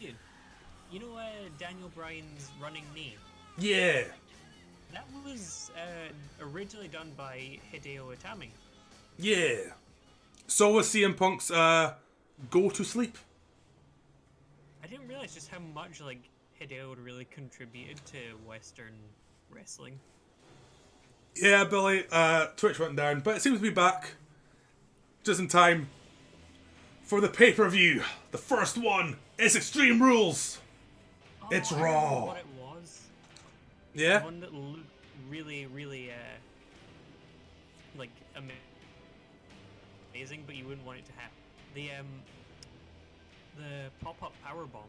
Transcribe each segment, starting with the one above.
Dude, you know Daniel Bryan's running knee? Yeah. That was originally done by Hideo Itami. Yeah. So was CM Punk's go to sleep. I didn't realize just how much like Hideo had really contributed to Western wrestling. Yeah, Billy, Twitch went down, but it seems to be back just in time for the pay-per-view. The first one is Extreme Rules. Oh, It's I Raw. remember what it was. Yeah? The one that looked really, really like amazing, but you wouldn't want it to happen. The pop-up power bomb.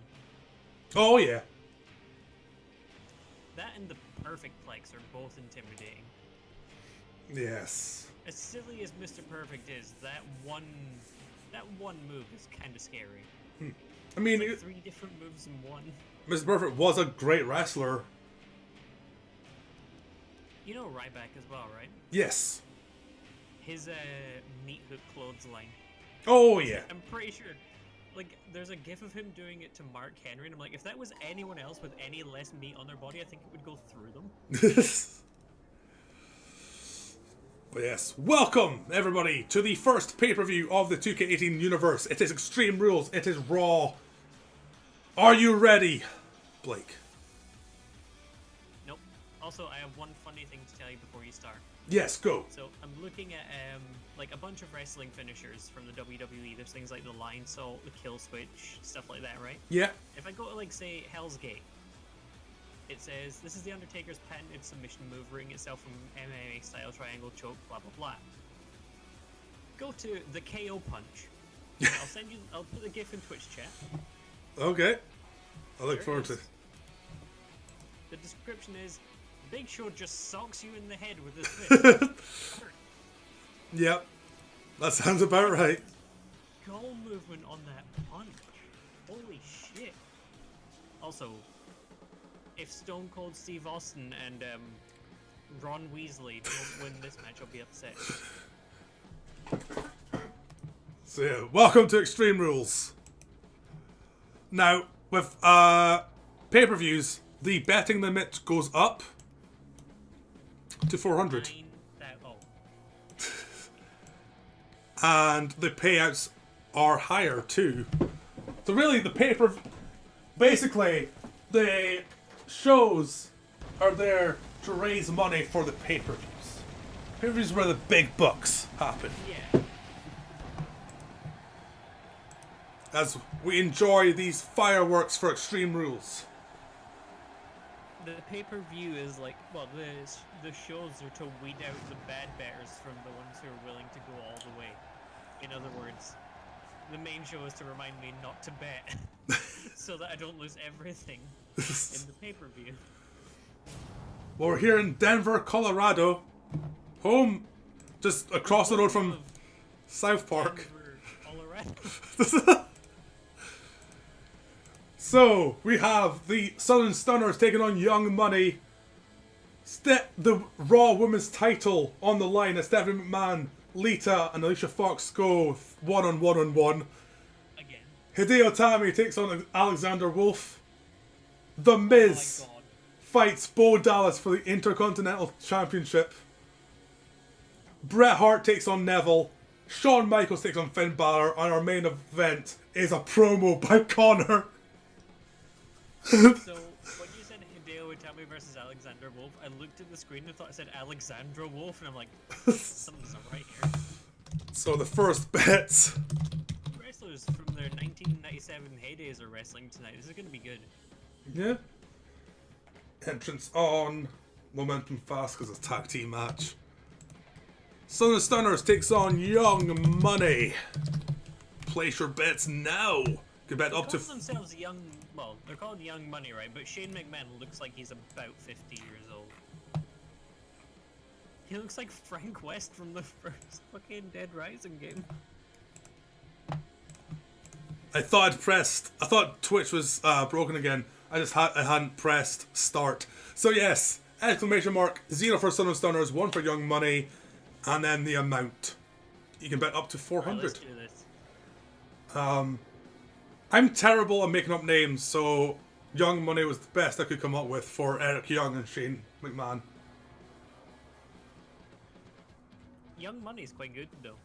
Oh, yeah. That and the perfect plex are both intimidating. Yes. As silly as Mr. Perfect is, that one move is kind of scary. I mean, It's like 3 different moves in one. Mr. Perfect was a great wrestler. You know Ryback as well, right? Yes. His meat hook clothesline. Oh, yeah. I'm pretty sure, like, there's a gif of him doing it to Mark Henry, and I'm like, if that was anyone else with any less meat on their body, I think it would go through them. But yes, welcome everybody to the first pay-per-view of the 2K18 universe. It is Extreme Rules, it is Raw. Are you ready, Blake? Nope. Also, I have one funny thing to tell you before you start. Yes, go. So, I'm looking at, like, a bunch of wrestling finishers from the WWE. There's things like the Lion Salt, the Kill Switch, stuff like that, right? Yeah. If I go to, like, say, Hell's Gate, it says, this is the Undertaker's patented submission move, ring itself from MMA style triangle choke, blah blah blah. Go to the KO punch. I'll put the gif in Twitch chat. Okay. I look There forward it to is. The description is, Big Show just socks you in the head with his fist. Yep. That sounds about right. Goal movement on that punch. Holy shit. Also, if Stone Cold Steve Austin and Ron Weasley don't win this match, I'll be upset. So yeah, welcome to Extreme Rules. Now, with pay-per-views, the betting limit goes up to 400. And the payouts are higher too. So really, the basically, the shows are there to raise money for the pay-per-views. Pay-per-views where the big bucks happen. Yeah. As we enjoy these fireworks for Extreme Rules. The pay-per-view is like, well, the shows are to weed out the bad bettors from the ones who are willing to go all the way. In other words, the main show is to remind me not to bet, so that I don't lose everything in the pay-per-view. Well, we're here in Denver, Colorado. Home, just across the road from South Park. Colorado. So, we have the Southern Stunners taking on Young Money. The Raw Women's title on the line as Stephanie McMahon, Lita, and Alicia Fox go one-on-one. Again. Hideo Itami takes on Alexander Wolfe. The Miz fights Bo Dallas for the Intercontinental Championship. Bret Hart takes on Neville. Shawn Michaels takes on Finn Balor. And our main event is a promo by Konnor. So, when you said Hideo Itami versus Alexander Wolfe, I looked at the screen and thought it said Alexandra Wolfe, and I'm like, something's not right here. So the first bets. Wrestlers from their 1997 heydays are wrestling tonight. This is going to be good. Yeah. Entrance on. Momentum fast because it's a tag team match. Southern Stunners takes on Young Money. Place your bets now. You can bet up to. They call themselves Young. Well, they're called Young Money, right? But Shane McMahon looks like he's about 50 years old. He looks like Frank West from the first fucking Dead Rising game. I thought Twitch was broken again. I hadn't pressed start. So yes, exclamation mark 0 for Southern Stunners, 1 for Young Money, and then the amount. You can bet up to 400. Right, let's do this. I'm terrible at making up names, so Young Money was the best I could come up with for Eric Young and Shane McMahon. Young Money's quite good though.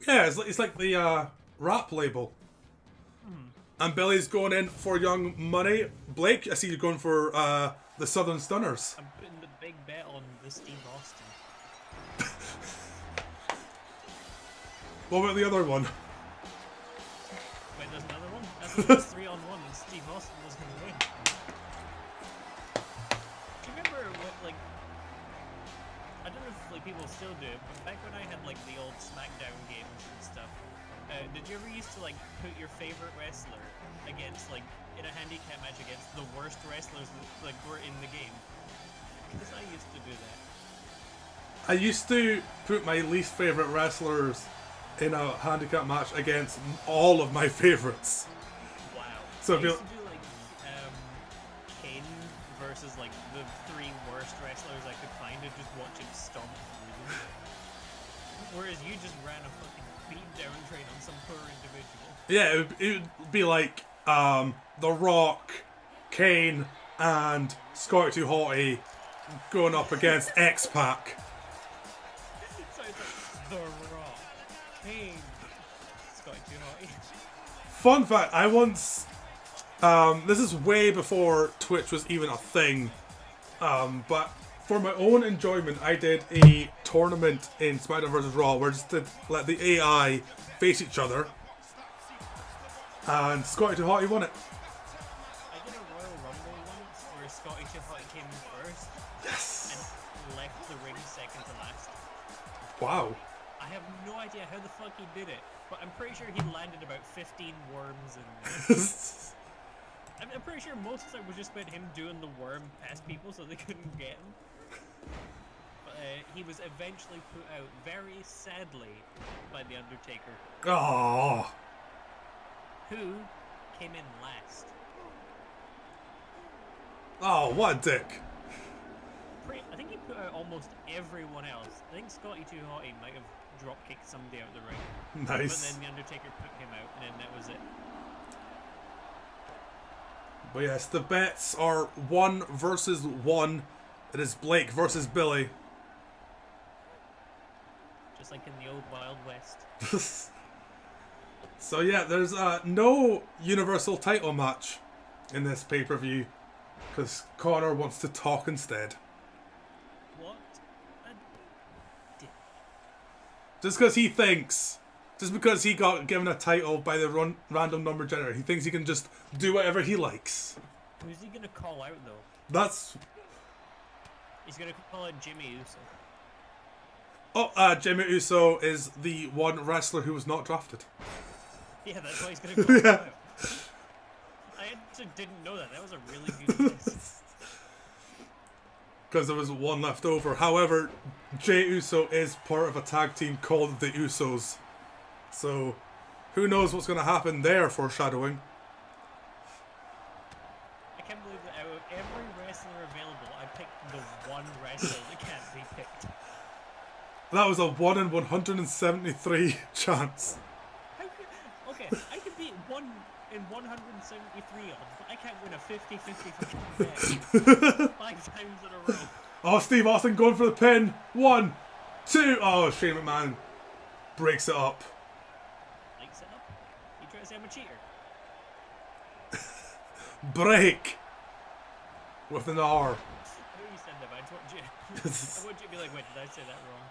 Yeah, it's like the rap label. And Billy's going in for Young Money. Blake, I see you're going for the Southern Stunners. I'm putting the big bet on the Steve Austin. What about the other one? Wait, there's another one? I thought it was 3-on-1 and Steve Austin was going to win. Do you remember what, like... I don't know if like, people still do it, but back when I had like the old SmackDown games and stuff, did you ever used to like put your favorite wrestler against like in a handicap match against the worst wrestlers that like were in the game? Because I used to do that. I used to put my least favorite wrestlers in a handicap match against all of my favorites. Wow. So I if you used to do like Kane versus like the 3 worst wrestlers I could find and just watch him stomp through them. Whereas you just ran a fucking beat down train on some poor individual. Yeah, it would be like The Rock, Kane, and Scotty 2 Hotty going up against X-Pac. So it's like The Rock, Kane, Scotty 2 Hotty. Fun fact, I once... this is way before Twitch was even a thing. But for my own enjoyment, I did a tournament in SmackDown vs. Raw where just to let the AI face each other. And Scotty 2 Hotty won it. I did a Royal Rumble once where Scotty 2 Hotty came in first. Yes! And left the ring second to last. Wow. I have no idea how the fuck he did it, but I'm pretty sure he landed about 15 worms in there. I'm pretty sure most of it was just about him doing the worm past people so they couldn't get him. But he was eventually put out, very sadly, by The Undertaker. Oh. Who came in last. Oh, what a dick. I think he put out almost everyone else. I think Scotty 2 Hotty might have drop-kicked somebody out of the ring. Nice. But then The Undertaker put him out, and then that was it. But yes, the bets are 1 versus 1. It is Blake versus Billy. Just like in the old Wild West. So yeah, there's no Universal title match in this pay-per-view because Konnor wants to talk instead. What a dick. Just because he thinks, just because he got given a title by the random number generator, he thinks he can just do whatever he likes. Who's he gonna call out though? That's... He's gonna call out Jimmy Uso. Oh, Jimmy Uso is the one wrestler who was not drafted. Yeah, that's why he's gonna call him out. I actually didn't know that. That was a really good guess. Because there was one left over. However, Jey Uso is part of a tag team called the Usos. So, who knows what's going to happen there, foreshadowing. I can't believe that out of every wrestler available, I picked the one wrestler that can't be picked. That was a 1 in 173 chance. How could, okay, I could beat 1 in 173 odds, but I can't win a 50-50 fucking bet 5 times in a row. Oh, Steve Austin going for the pin. 1, 2. Oh, Shane McMahon breaks it up. Breaks it up? You try to say I'm a cheater? Break. With an R. I know you said that, but I want you to be like, wait, did I say that wrong?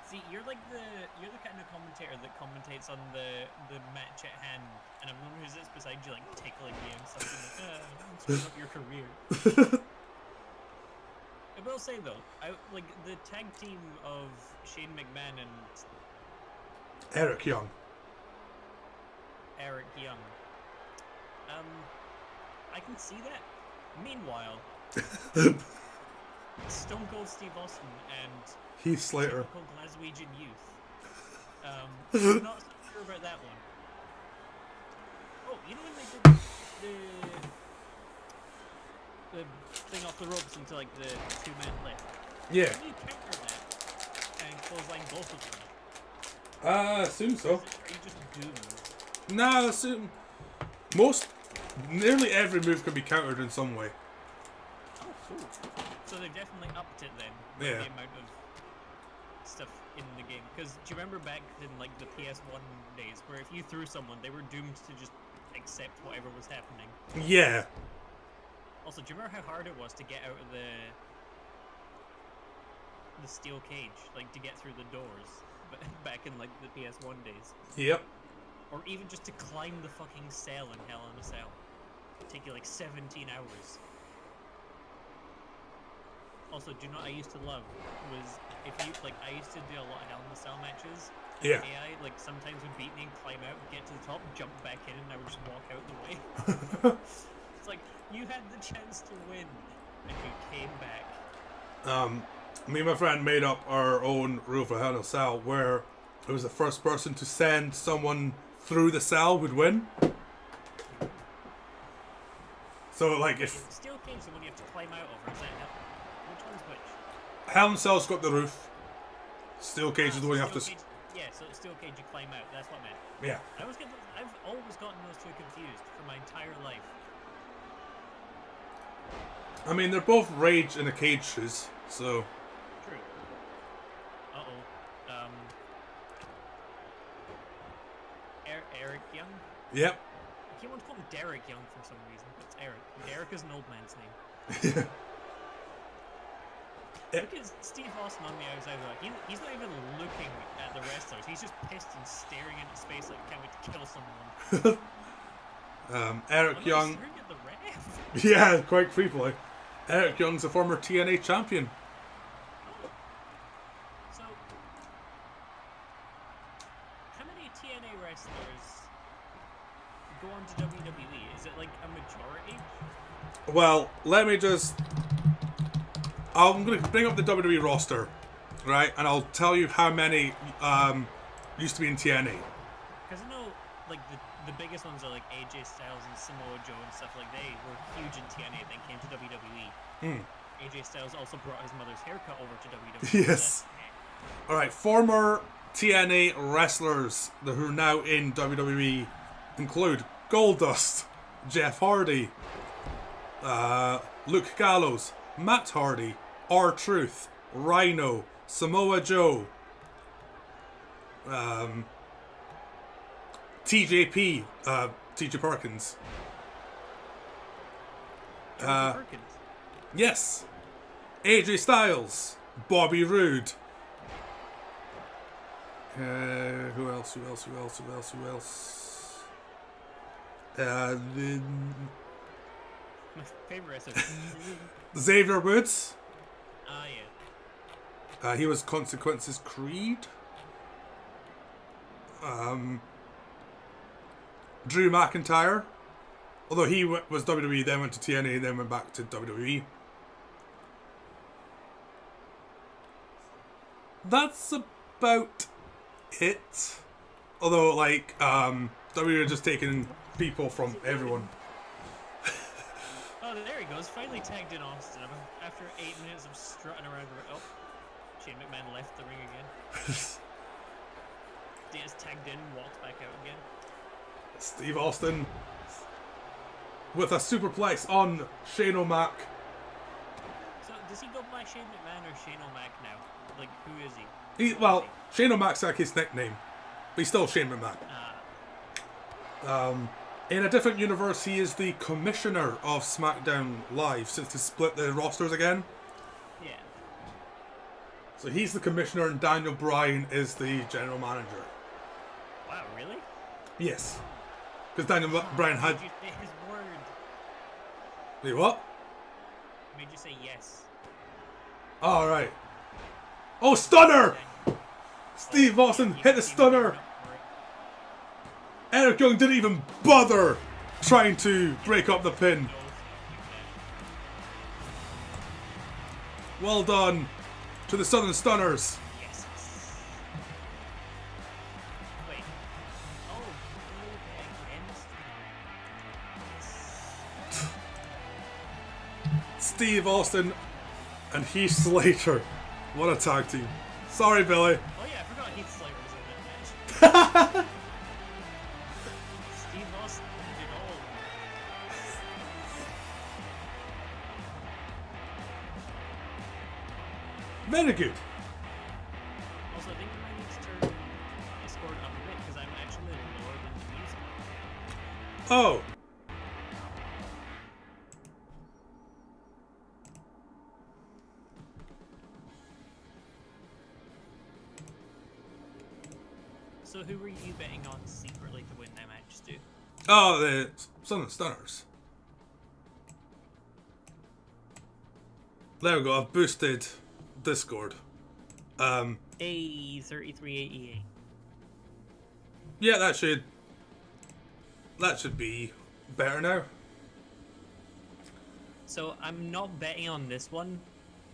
See, you're the kind of commentator that commentates on the match at hand, and I'm the one who's sits beside you, like tickling you and something like, I'm screwing up your career. I will say though, like the tag team of Shane McMahon and Eric Young. I can see that. Meanwhile, Stone Cold Steve Austin and Heath Slater. typical Glaswegian youth. I'm not so sure about that one. Oh, you know when they did the thing off the ropes into like the 2-minute left? Yeah. Can you counter that and clothesline both of them? Assume so. Or are you just doomed? Nah, assume. Nearly every move can be countered in some way. Oh, cool. So they've definitely upped it then. Yeah. The amount of stuff in the game. Because do you remember back in like the PS1 days where if you threw someone, they were doomed to just accept whatever was happening? Yeah. Also, do you remember how hard it was to get out of the steel cage, like to get through the doors, back in like the PS1 days? Yep. Or even just to climb the fucking cell in Hell in a Cell. It'd take you like 17 hours. Also, do you know what I used to love was if you like I used to do a lot of Hell in a Cell matches. Yeah. AI like sometimes would beat me and climb out, get to the top, jump back in, and I would just walk out the way. It's like you had the chance to win, and you came back. Me and my friend made up our own rule for Hell in a Cell where it was the first person to send someone through the cell would win. So like if Steel cage is the one you have to climb out over, is that which one's which? Hell in a Cell's got the roof. Steel cage is the one you have to. Yeah, so steel cage you climb out. That's what I meant. Yeah. I've always gotten those two confused for my entire life. I mean, they're both rage in the cages, so. True. Eric Young? Yep. I keep wanting to call him Derek Young for some reason, but it's Eric. Derek is an old man's name. Look at Steve Austin on the outside. He's not even looking at the wrestlers. He's just pissed and staring into space like can't wait to kill someone. Eric Young. Staring at the ref. Yeah, quite creepily. Eric Young's a former TNA champion. Oh. So, how many TNA wrestlers go on to WWE? Is it like a majority? Well, let me just. I'm going to bring up the WWE roster, right? And I'll tell you how many used to be in TNA. Because I know, like, the biggest ones are like AJ Styles and Samoa Joe and stuff. Like, they were huge in TNA, then came to WWE. AJ Styles also brought his mother's haircut over to WWE. Yes. Alright, former TNA wrestlers who are now in WWE include Goldust, Jeff Hardy, Luke Gallows, Matt Hardy, R-Truth, Rhino, Samoa Joe, TJP, TJ Perkins. Perkins. Yes. AJ Styles, Bobby Roode. Who else? My favorite wrestler. Xavier Woods. Ah, yeah. He was Consequences Creed. Drew McIntyre. Although he was WWE, then went to TNA, then went back to WWE. That's about it. Although, like, WWE are just taking people from everyone. Oh, there he goes. Finally tagged in Austin. After 8 minutes of strutting around. Oh, Shane McMahon left the ring again. Diaz tagged in, walked back out again. Steve Austin with a superplex on Shane O'Mac. So, does he go by Shane McMahon or Shane O'Mac now? Like, who is he? Well, Shane O'Mac's like his nickname, but he's still Shane McMahon. In a different universe, he is the commissioner of SmackDown Live since they split the rosters again. Yeah. So he's the commissioner and Daniel Bryan is the general manager. Wow, really? Yes. Because Daniel Bryan had... Made you say his word. Wait, what? Made you say yes. All right. Oh, stunner! Steve Austin hit the stunner! Eric Young didn't even bother trying to break up the pin. Well done to the Southern Stunners. Yes. Wait. Oh, against. Steve Austin and Heath Slater. What a tag team. Sorry, Billy. Oh yeah, I forgot Heath Slater was in that match. Steve Austin did all Very good. Also, I think I might need to turn Discord up a bit because I'm actually lower than the music. Oh. So who were you betting on secretly to win that match, Stu? Oh, the Son of Stunners. There we go. I've boosted Discord. A3388. Yeah, that should be better now. So I'm not betting on this one,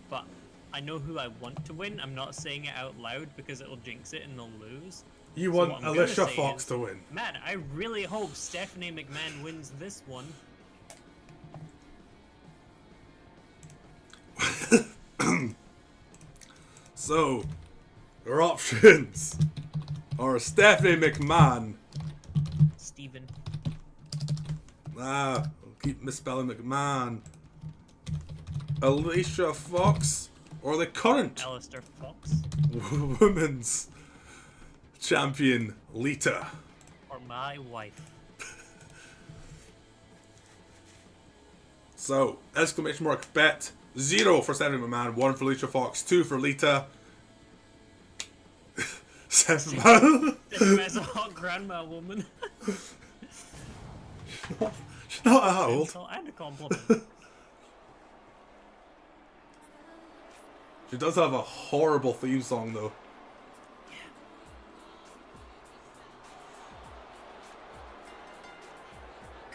but I know who I want to win. I'm not saying it out loud because it'll jinx it and they'll lose. You So want what I'm Alicia gonna say Fox is, to win. Man, I really hope Stephanie McMahon wins this one. So, your options are Stephanie McMahon. Steven. I'll keep misspelling McMahon. Alicia Fox, or the current Alistair Fox. women's champion, Lita. Or my wife. So, exclamation mark bet. 0 for Stephanie McMahon, 1 for Alicia Fox, 2 for Lita. 7 As a hot grandma woman. She's not that old. Insult and a compliment. She does have a horrible theme song though.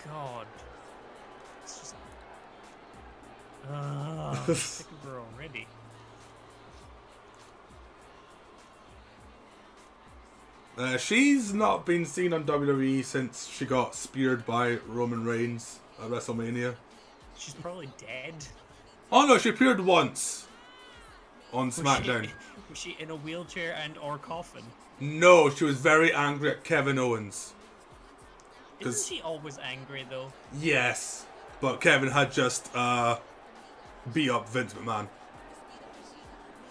God. It's just... I'm sick of her already. She's not been seen on WWE since she got speared by Roman Reigns at WrestleMania. She's probably dead. Oh no, she appeared once on SmackDown. Was she in a wheelchair and or coffin? No, she was very angry at Kevin Owens. Isn't she always angry though? Yes, but Kevin had just beat up Vince McMahon.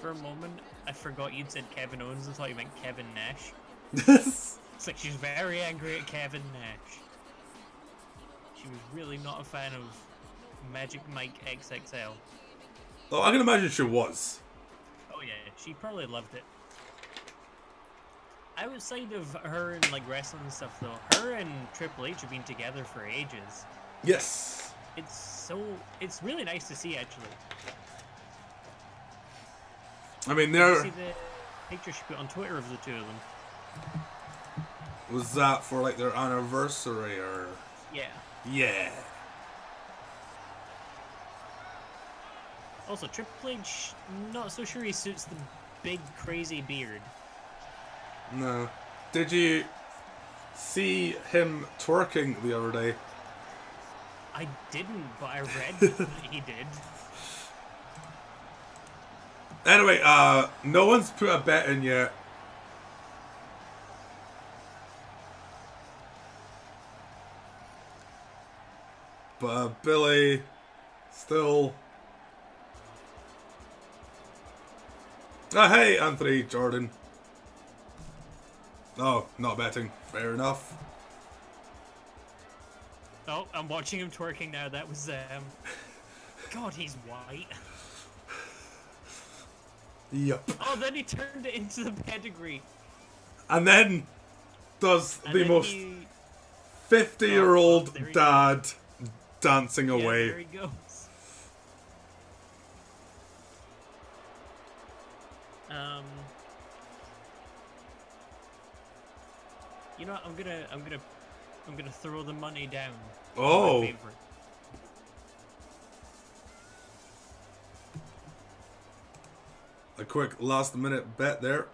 For a moment, I forgot you'd said Kevin Owens. I thought you meant Kevin Nash. It's It's like she's very angry at Kevin Nash. She was really not a fan of Magic Mike XXL. Oh, I can imagine she was. Oh yeah, she probably loved it. Outside of her and like wrestling and stuff though, her and Triple H have been together for ages. Yes. It's really nice to see actually. I mean, Did you there see the picture she put on Twitter of the two of them? was that for like their anniversary or Yeah. yeah. Also, Triple H, not so sure he suits the big crazy beard. No. Did you see him twerking the other day? I didn't, but I read that he did. Anyway, no one's put a bet in yet. But Billy still. Hey, Anthony Jordan. Oh, not betting. Fair enough. Oh, I'm watching him twerking now. That was God, he's white. Yup. Oh, then he turned it into the pedigree. And then does And the then most he... 50-year-old there he dad dancing Yeah, away. there he goes. You know what? I'm gonna throw the money down. on Oh. my favorite. A quick last-minute bet there.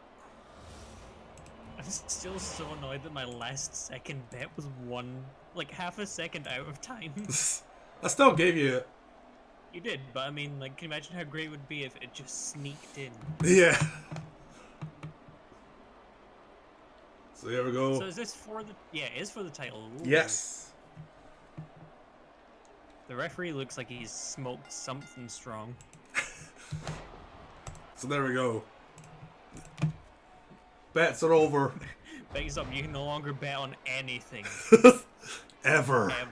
I'm still so annoyed that my last second bet was like half a second out of time. I still gave you it. You did, but I mean, like, can you imagine how great it would be if it just sneaked in? Yeah. So here we go. So is this for the... Yeah, it is for the title. Ooh. Yes. The referee looks like he's smoked something strong. So there we go. Bets are over. Bets up, you can no longer bet on anything. Ever. Ever.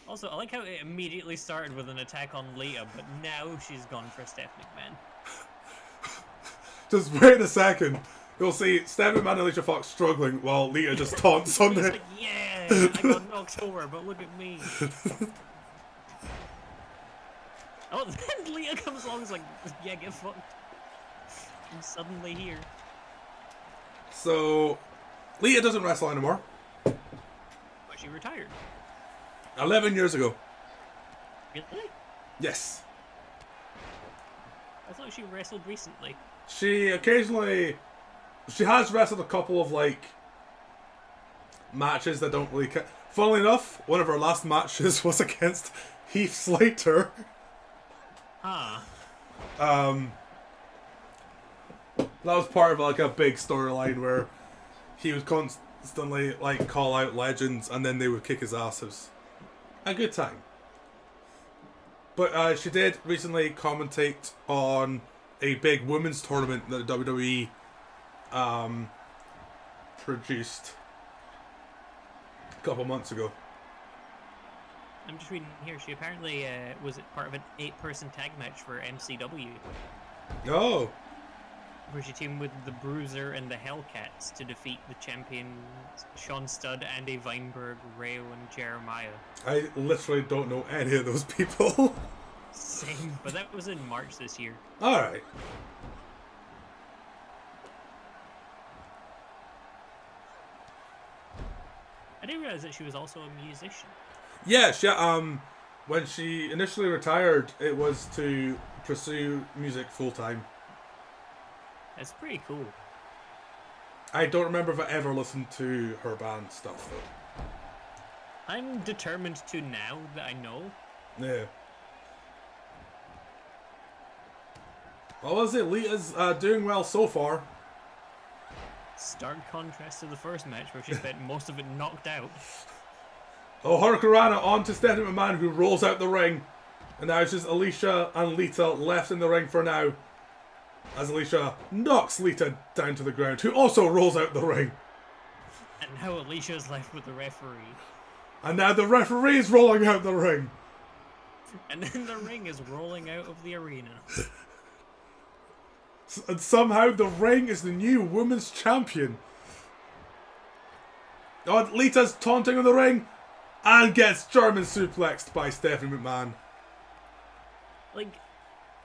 Also, I like how it immediately started with an attack on Lita, but now she's gone for Steph McMahon. Just wait a second. You'll see Steph McMahon and Alicia Fox struggling while Lita just taunts on It's it. like, yeah, I got knocked over, but look at me. Oh, then Lita comes along and is like, yeah, get fucked. I'm suddenly here. So, Lita doesn't wrestle anymore. But she retired. 11 years ago. Really? Yes. I thought she wrestled recently. She occasionally... She has wrestled a couple of, like, matches that don't really... Funnily enough, one of her last matches was against Heath Slater. Huh. That was part of, like, a big storyline where he would constantly, like, call out legends and then they would kick his asses. A good time. But she did recently commentate on a big women's tournament that the WWE produced a couple months ago. I'm just reading here. She apparently was part of an 8-person tag match for MCW, Oh, where she teamed with the Bruiser and the Hellcats to defeat the champions Shawn Studd, Andy Weinberg, Rayo, and Jeremiah. I literally don't know any of those people. Same, but that was in March this year. Alright. I didn't realize that she was also a musician. Yeah, when she initially retired, it was to pursue music full time. That's pretty cool. I don't remember if I ever listened to her band stuff though. I'm determined to now that I know. Yeah. Well, was it? Lita's doing well so far. Stark contrast to the first match where she spent most of it knocked out. Oh, Hurricanrana on to Stephanie McMahon, who rolls out the ring. And now it's just Alicia and Lita left in the ring for now. As Alicia knocks Lita down to the ground, who also rolls out the ring. And now Alicia's left with the referee. And now the referee's rolling out the ring. And then the ring is rolling out of the arena. And somehow the ring is the new women's champion. Oh, Lita's taunting on the ring and gets German suplexed by Stephanie McMahon. Like,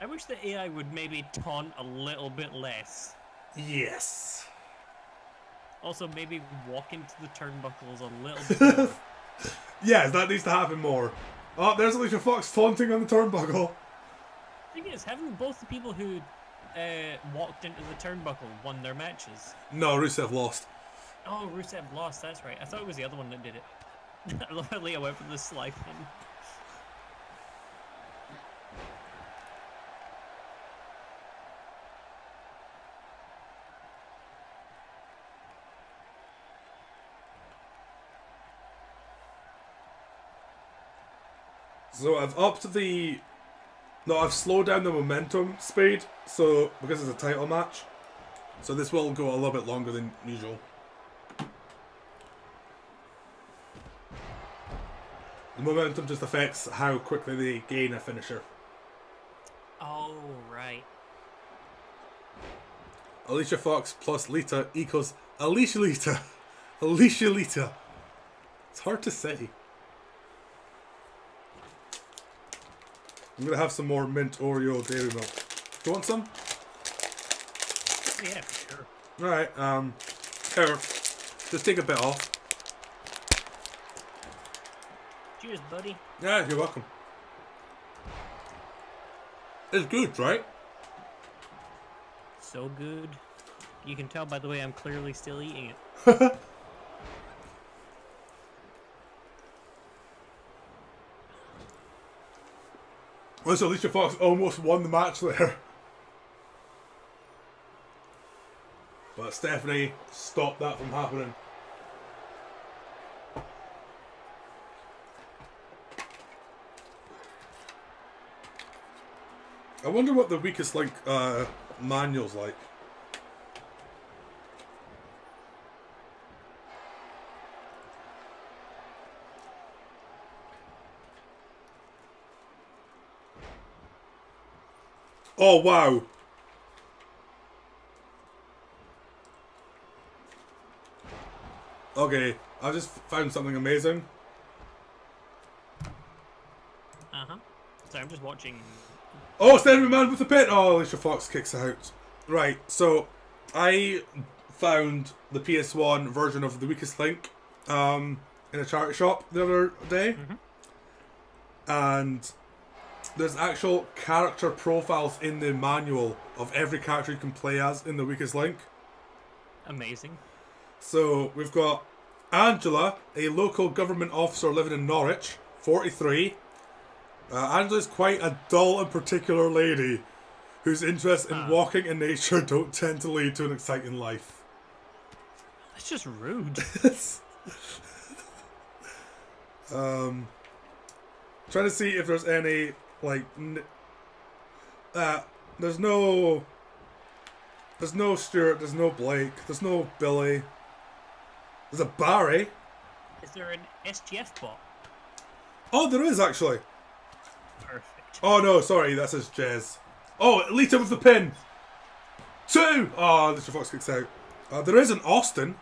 I wish the AI would maybe taunt a little bit less. Yes. Also, maybe walk into the turnbuckles a little bit more. Yes, that needs to happen more. Oh, there's Alicia Fox taunting on the turnbuckle. The thing is, haven't both the people who walked into the turnbuckle won their matches? No, Rusev lost. Oh, Rusev lost, that's right. I thought it was the other one that did it. I love how Lita went for the slide in. So I've upped the... No, I've slowed down the momentum speed, so because it's a title match. So this will go a little bit longer than usual. The momentum just affects how quickly they gain a finisher. Oh, right. Alicia Fox plus Lita equals Alicia Lita. Alicia Lita. It's hard to say. I'm gonna have some more mint Oreo dairy milk. Do you want some? Yeah, for sure. Alright, here. Just take a bit off. Cheers, buddy. Yeah, you're welcome. It's good, right? So good. You can tell by the way I'm clearly still eating it. Well, so Alicia Fox almost won the match there. But Stephanie stopped that from happening. I wonder what the weakest link manual's like. Oh wow. Okay, I just found something amazing. Uh-huh. So I'm just watching. Oh, it's the enemy man with the pin! Oh, Alicia Fox kicks out. Right, so I found the PS1 version of The Weakest Link in a charity shop the other day. And there's actual character profiles in the manual of every character you can play as in The Weakest Link. Amazing. So we've got Angela, a local government officer living in Norwich, 43. Angela's quite a dull and particular lady whose interests in walking in nature don't tend to lead to an exciting life. That's just rude. Trying to see if there's any, like, there's no Stuart, there's no Blake, there's no Billy. There's a Barry. Is there an SGF bot? Oh, there is actually. Perfect. Oh no, sorry, that's his Jez. Oh, Lita with the pin. 2! Oh, Mr. Fox kicks out. There is an Austin.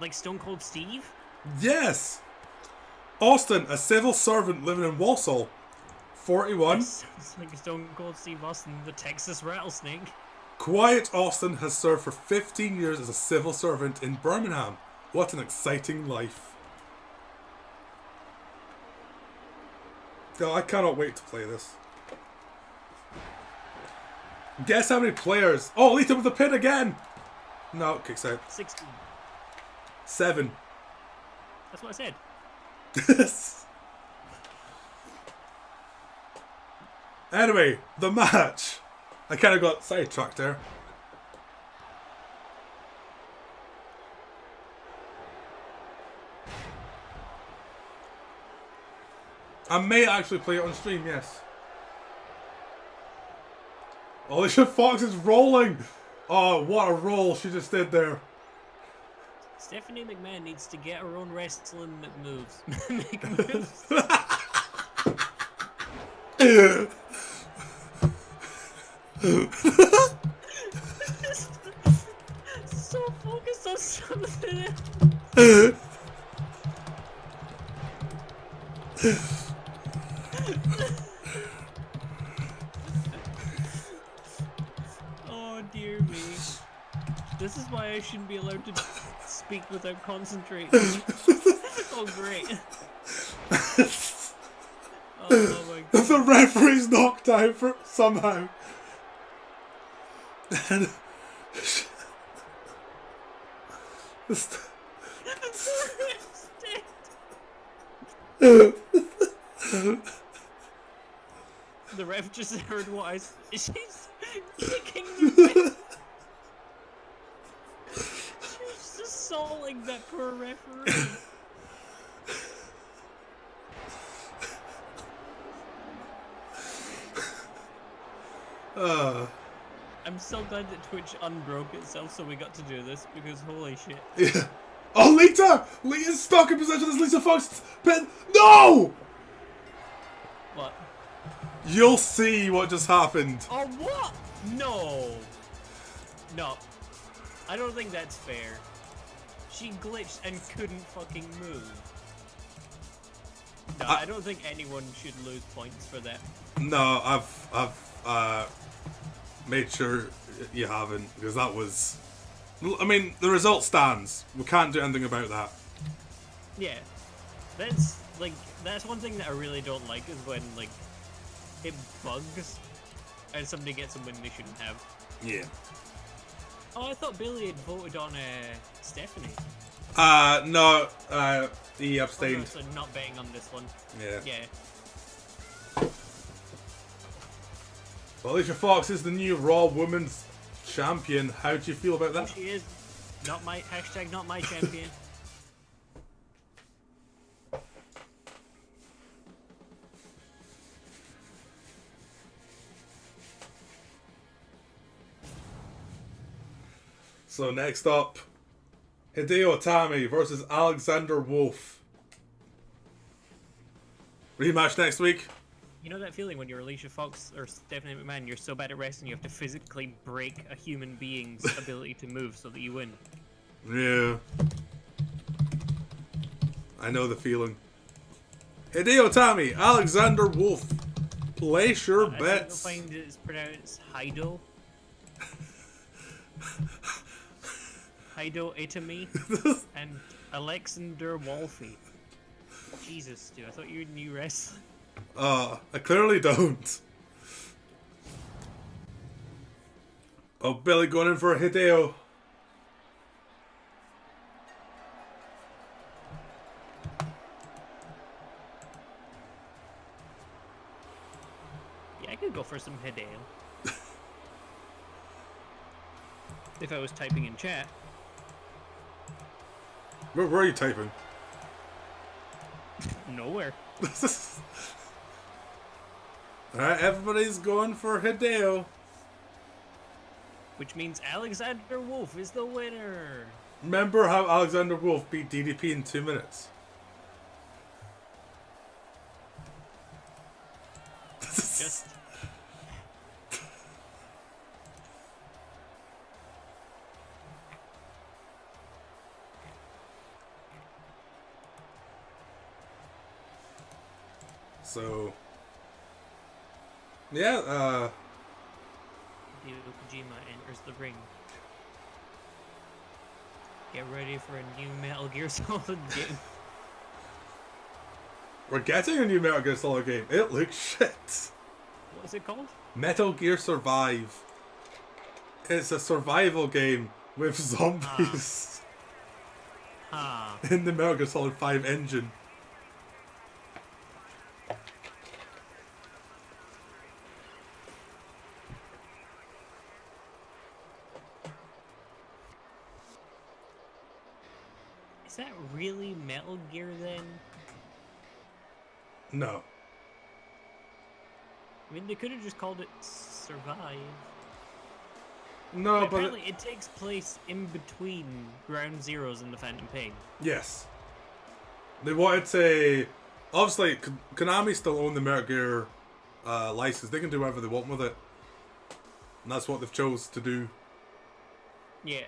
Like Stone Cold Steve? Yes. Austin, a civil servant living in Walsall, 41. Sounds like Stone Cold Steve Austin, the Texas Rattlesnake. Quiet Austin has served for 15 years as a civil servant in Birmingham. What an exciting life. God, I cannot wait to play this. Guess how many players? Oh, Lita with the pin again! No, kicks out. 16. 7. That's what I said. Anyway, the match. I kind of got sidetracked there. I may actually play it on stream, yes. Alicia Fox is rolling! Oh, what a roll she just did there. Stephanie McMahon needs to get her own wrestling moves. McMoves. So focused on something else. Oh dear me. This is why I shouldn't be allowed to speak without concentrating. Oh great. Oh my god. The referee's knocked out for somehow. And the ref just heard what I said. She's kicking the whip. She's assaulting that poor referee. I'm so glad that Twitch unbroke itself so we got to do this because holy shit. yeah. Oh, Lita! Lita's stuck in possession of this Alicia Fox pin. No! What? You'll see what just happened. Oh, what? No. No. I don't think that's fair. She glitched and couldn't fucking move. No, I don't think anyone should lose points for that. No, I've made sure you haven't, because that was... I mean, the result stands. We can't do anything about that. Yeah. That's, like, that's one thing that I really don't like is when, like, it bugs and somebody gets a win they shouldn't have. Yeah. Oh, I thought Billy had voted on Stephanie. No, he abstained. Oh, no, so not betting on this one. Yeah. Yeah. Well, Alicia Fox is the new Raw Women's Champion. How do you feel about that? She is. Not my hashtag. Not my champion. So next up, Hideo Itami versus Alexander Wolfe. Rematch next week. You know that feeling when you're Alicia Fox or Stephanie McMahon, you're so bad at wrestling you have to physically break a human being's ability to move so that you win? Yeah. I know the feeling. Hideo Itami, Alexander Wolfe. Place your bets. I find it's pronounced Hideo. Hideo Itami and Alexander Wolfe. Jesus, Stu, I thought you knew wrestling. I clearly don't. Oh, Billy going in for Hideo. Yeah, I could go for some Hideo. If I was typing in chat. Where were you typing? Nowhere. Alright, everybody's going for Hideo. Which means Alexander Wolfe is the winner. Remember how Alexander Wolfe beat DDP in 2 minutes? Just... So... Yeah, Hideo Kojima enters the ring. Get ready for a new Metal Gear Solid game. we're getting a new Metal Gear Solid game. It looks shit. What is it called? Metal Gear Survive. It's a survival game with zombies in the Metal Gear Solid 5 engine. Is that really Metal Gear then? No. I mean, they could have just called it Survive. No, but apparently it takes place in between Ground Zeroes and the Phantom Pain. yes. They wanted to... Obviously, Konami still own the Metal Gear license. They can do whatever they want with it. And that's what they've chose to do. Yeah.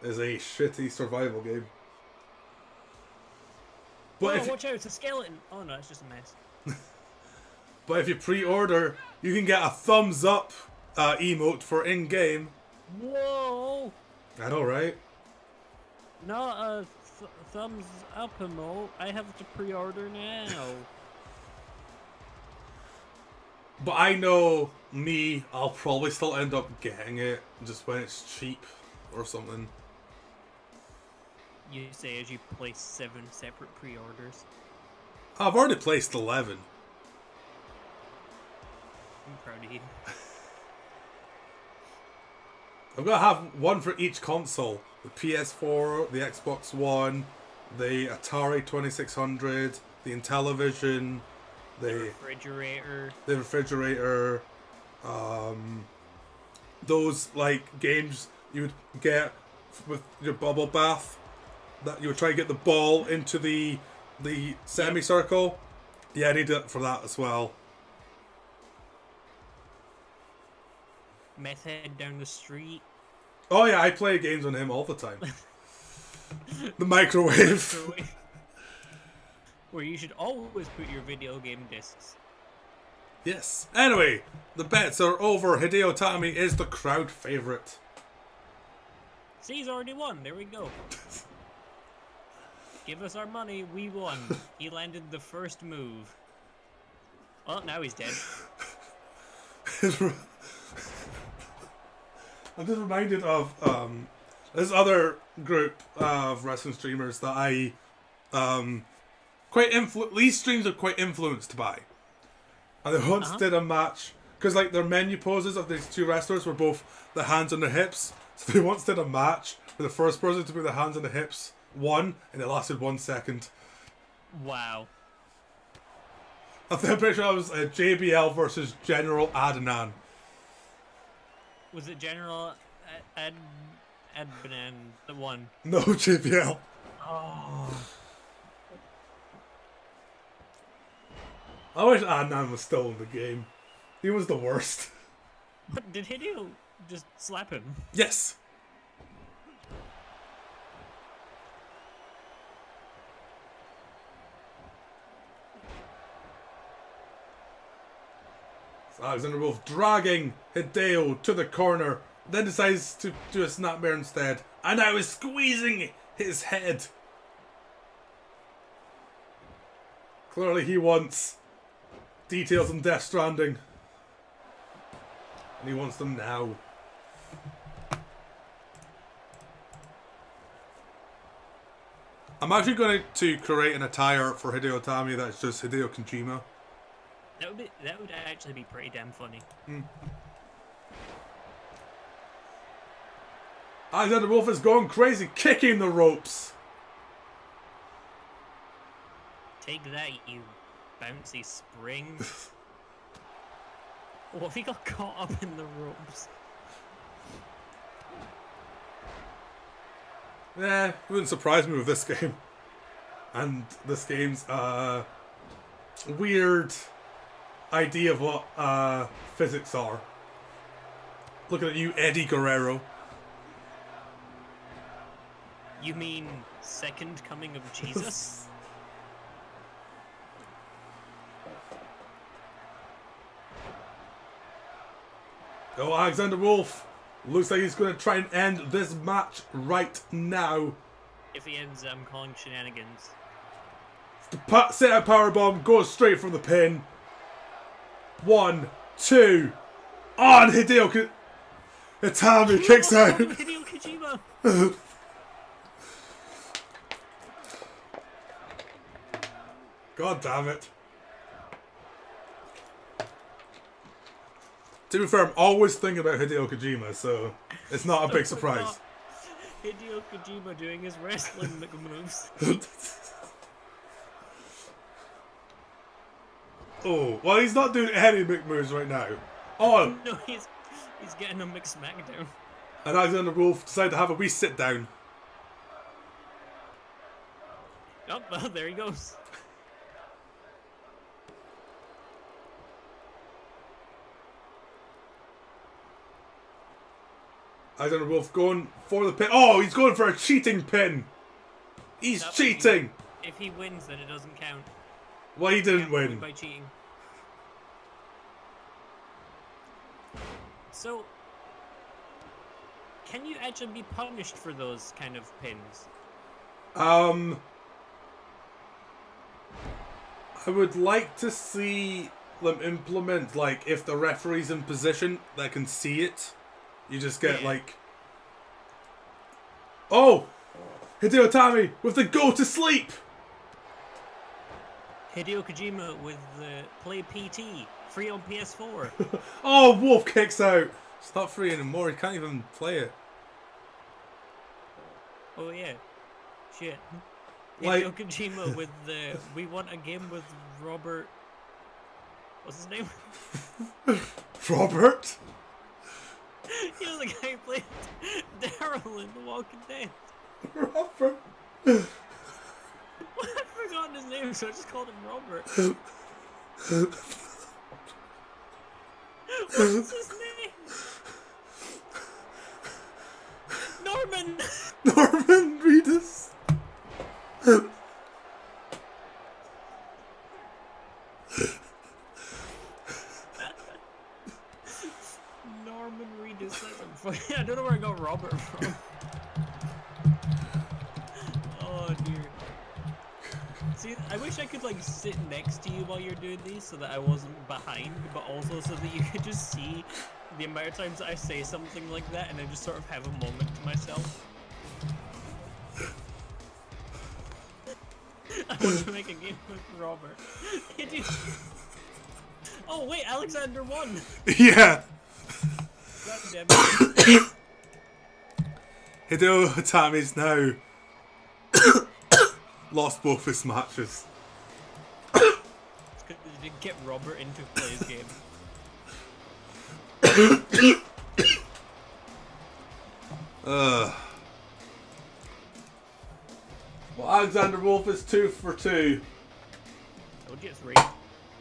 Is a shitty survival game. But Watch out, it's a skeleton! Oh no, it's just a mess. But if you pre-order, you can get a thumbs up emote for in-game. Whoa! I know, right? Not a thumbs up emote. I have to pre-order now. But I know me, I'll probably still end up getting it just when it's cheap or something. You say as you place 7 separate pre-orders. I've already placed 11. I'm proud of you. I've got to have one for each console. The PS4, the Xbox One, the Atari 2600, the Intellivision, the refrigerator, those like games you would get with your bubble bath, that you would try to get the ball into the semicircle. Yeah, I need it for that as well. Meth head down the street. Oh yeah, I play games on him all the time. The microwave. Where you should always put your video game discs. Yes. Anyway, the bets are over. Hideo Itami is the crowd favourite. See, he's already won. There we go. Give us our money. We won. He landed the first move. Well, now he's dead. I'm just reminded of this other group of wrestling streamers that I these streams are quite influenced by. And they once did a match because like their menu poses of these two wrestlers were both the hands on the hips. So they once did a match where the first person to put the hands on the hips won, and it lasted 1 second. Wow. I'm pretty sure it was JBL versus General Adnan. Was it General Adnan that won. No JBL. Oh. I wish Adnan was still in the game. He was the worst. But did Hideo just slap him? Yes. So Alexander Wolfe dragging Hideo to the corner, then decides to do a snapmare instead, and now is squeezing his head. Clearly he wants details on Death Stranding. And he wants them now. I'm actually going to create an attire for Hideo Itami that's just Hideo Kojima. That would actually be pretty damn funny. Alexander Wolfe is going crazy, kicking the ropes. Take that, you bouncy spring. What if he got caught up in the ropes? Yeah, it wouldn't surprise me with this game. And this game's weird idea of what physics are. Looking at you, Eddie Guerrero. You mean second coming of Jesus? Oh, Alexander Wolfe looks like he's going to try and end this match right now. If he ends, I'm calling shenanigans. Set out powerbomb, goes straight from the pin. 1, 2. Oh, and Hideo Itami kicks out. Hideo Kojima. God damn it. To be fair, I'm always thinking about Hideo Kojima, so it's not a big surprise. Hideo Kojima doing his wrestling moves. Oh, well, he's not doing any big moves right now. Oh, No, he's getting a mixed smackdown. and Alexander Wolfe decided to have a wee sit down. Oh, well, there he goes. Alexander Wolfe going for the pin. Oh, he's going for a cheating pin. He's cheating. If he wins, then it doesn't count. Well, he didn't win. By cheating. So, can you actually be punished for those kind of pins? I would like to see them implement, like, if the referee's in position that can see it, you just get, like... Oh! Hideo Itami with the go to sleep! Hideo Kojima with the Play PT, free on PS4. Oh, Wolfe kicks out! It's not free anymore, he can't even play it. Oh yeah, shit. Like- Hideo Kojima with the we want a game with Robert. What's his name? Robert? You know the guy who played Daryl in The Walking Dead. Robert? I've forgotten his name, so I just called him Robert. What's his name? Norman! Norman Reedus? Norman Reedus, that's funny. I don't know where I got Robert from. Oh dear. See, I wish I could like sit next to you while you're doing these so that I wasn't behind, but also so that you could just see the amount of times that I say something like that and I just sort of have a moment to myself. I want to make a game with Robert. Oh wait, Alexander won! Yeah. God damn it. Hideo Itami's now lost both his matches. It's good that they didn't get Robert into play his game. Well, Alexander Wolfe is 2 for 2. Told you it's rigged.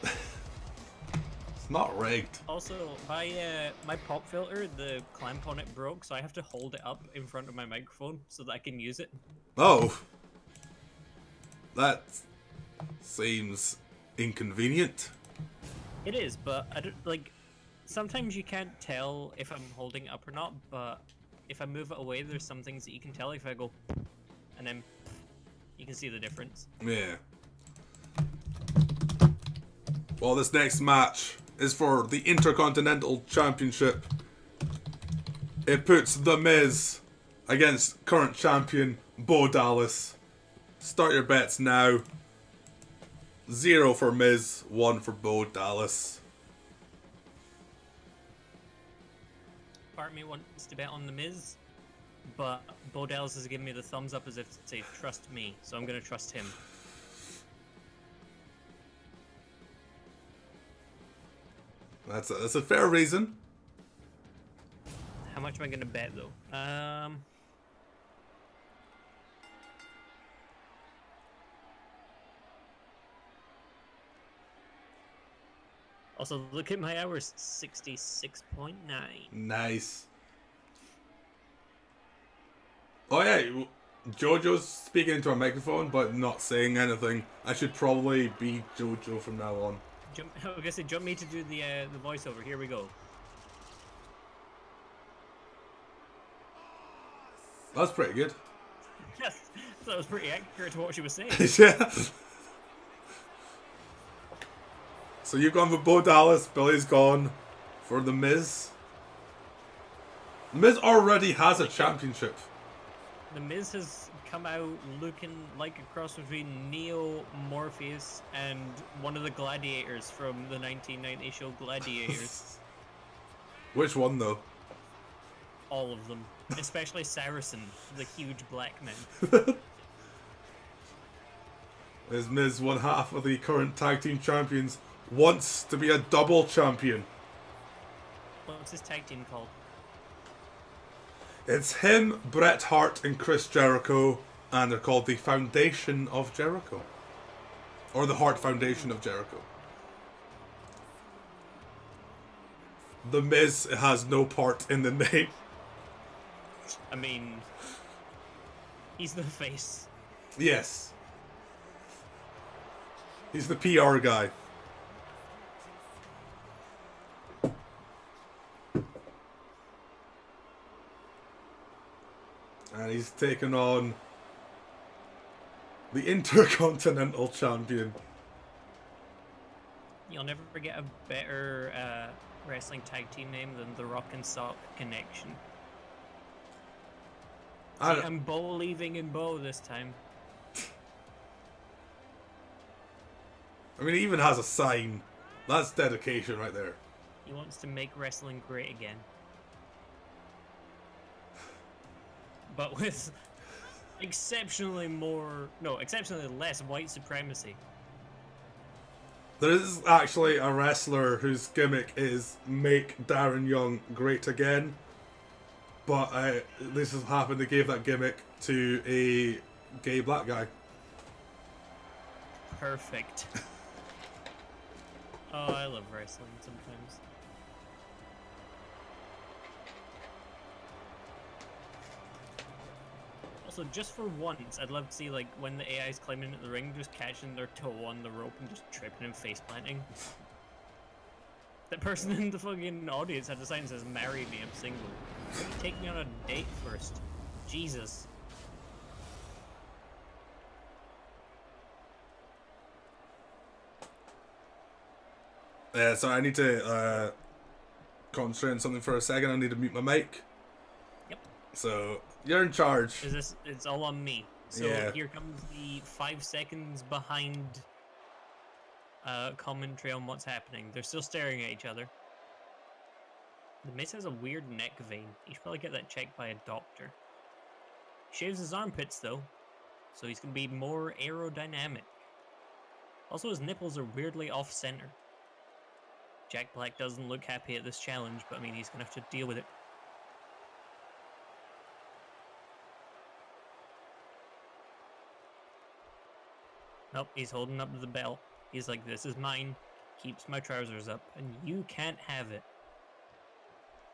It's not rigged. Also, my pop filter, the clamp on it broke, so I have to hold it up in front of my microphone so that I can use it. Oh. That seems inconvenient. It is, but I don't like. Sometimes you can't tell if I'm holding it up or not, but if I move it away, there's some things that you can tell. If I go, and then you can see the difference. Yeah. Well, this next match is for the Intercontinental Championship. It puts The Miz against current champion Bo Dallas. Start your bets now. 0 for Miz, 1 for Bo Dallas. Part of me wants to bet on The Miz, but Bo Dallas has given me the thumbs up as if to say, trust me, so I'm going to trust him. That's a fair reason. How much am I going to bet, though? Also, look at my hours, 66.9. Nice. Oh yeah, JoJo's speaking into a microphone but not saying anything. I should probably be JoJo from now on. I guess it jumped me to do the voiceover. Here we go. That's pretty good. Yes, that was pretty accurate to what she was saying. Yeah. So you've gone for Bo Dallas, Billy's gone for The Miz. Miz already has a championship. The Miz has come out looking like a cross between Neo, Morpheus, and one of the gladiators from the 1990 show Gladiators. Which one though? All of them. Especially Saracen, the huge black man. Is Miz one half of the current tag team champions wants to be a double champion. What's his tag team called? It's him, Bret Hart, and Chris Jericho, and they're called the Foundation of Jericho. Or the Hart Foundation of Jericho. The Miz has no part in the name. I mean, he's the face. Yes. He's the PR guy. And he's taken on the Intercontinental Champion. You'll never get a better wrestling tag team name than the Rock and Sock Connection. See, I'm believing in Bo this time. I mean, he even has a sign. That's dedication right there. He wants to make wrestling great again. But with exceptionally less white supremacy. There is actually a wrestler whose gimmick is make Darren Young great again. But this has happened, they gave that gimmick to a gay black guy. Perfect. Oh, I love wrestling sometimes. Also, just for once, I'd love to see, like, when the AI's climbing into the ring, just catching their toe on the rope and just tripping and face planting. That person in the fucking audience had a sign that says, "Marry me, I'm single." Why don't you take me on a date first? Jesus. Yeah, so I need to concentrate on something for a second. I need to mute my mic. Yep. So, you're in charge. It's all on me. So Yeah. Here comes the 5 seconds behind commentary on what's happening. They're still staring at each other. The Miz has a weird neck vein. He should probably get that checked by a doctor. Shaves his armpits though, so he's going to be more aerodynamic. Also, his nipples are weirdly off-center. Jack Black doesn't look happy at this challenge, but I mean, he's going to have to deal with it. Oh, he's holding up the belt. He's like, this is mine. Keeps my trousers up, and you can't have it.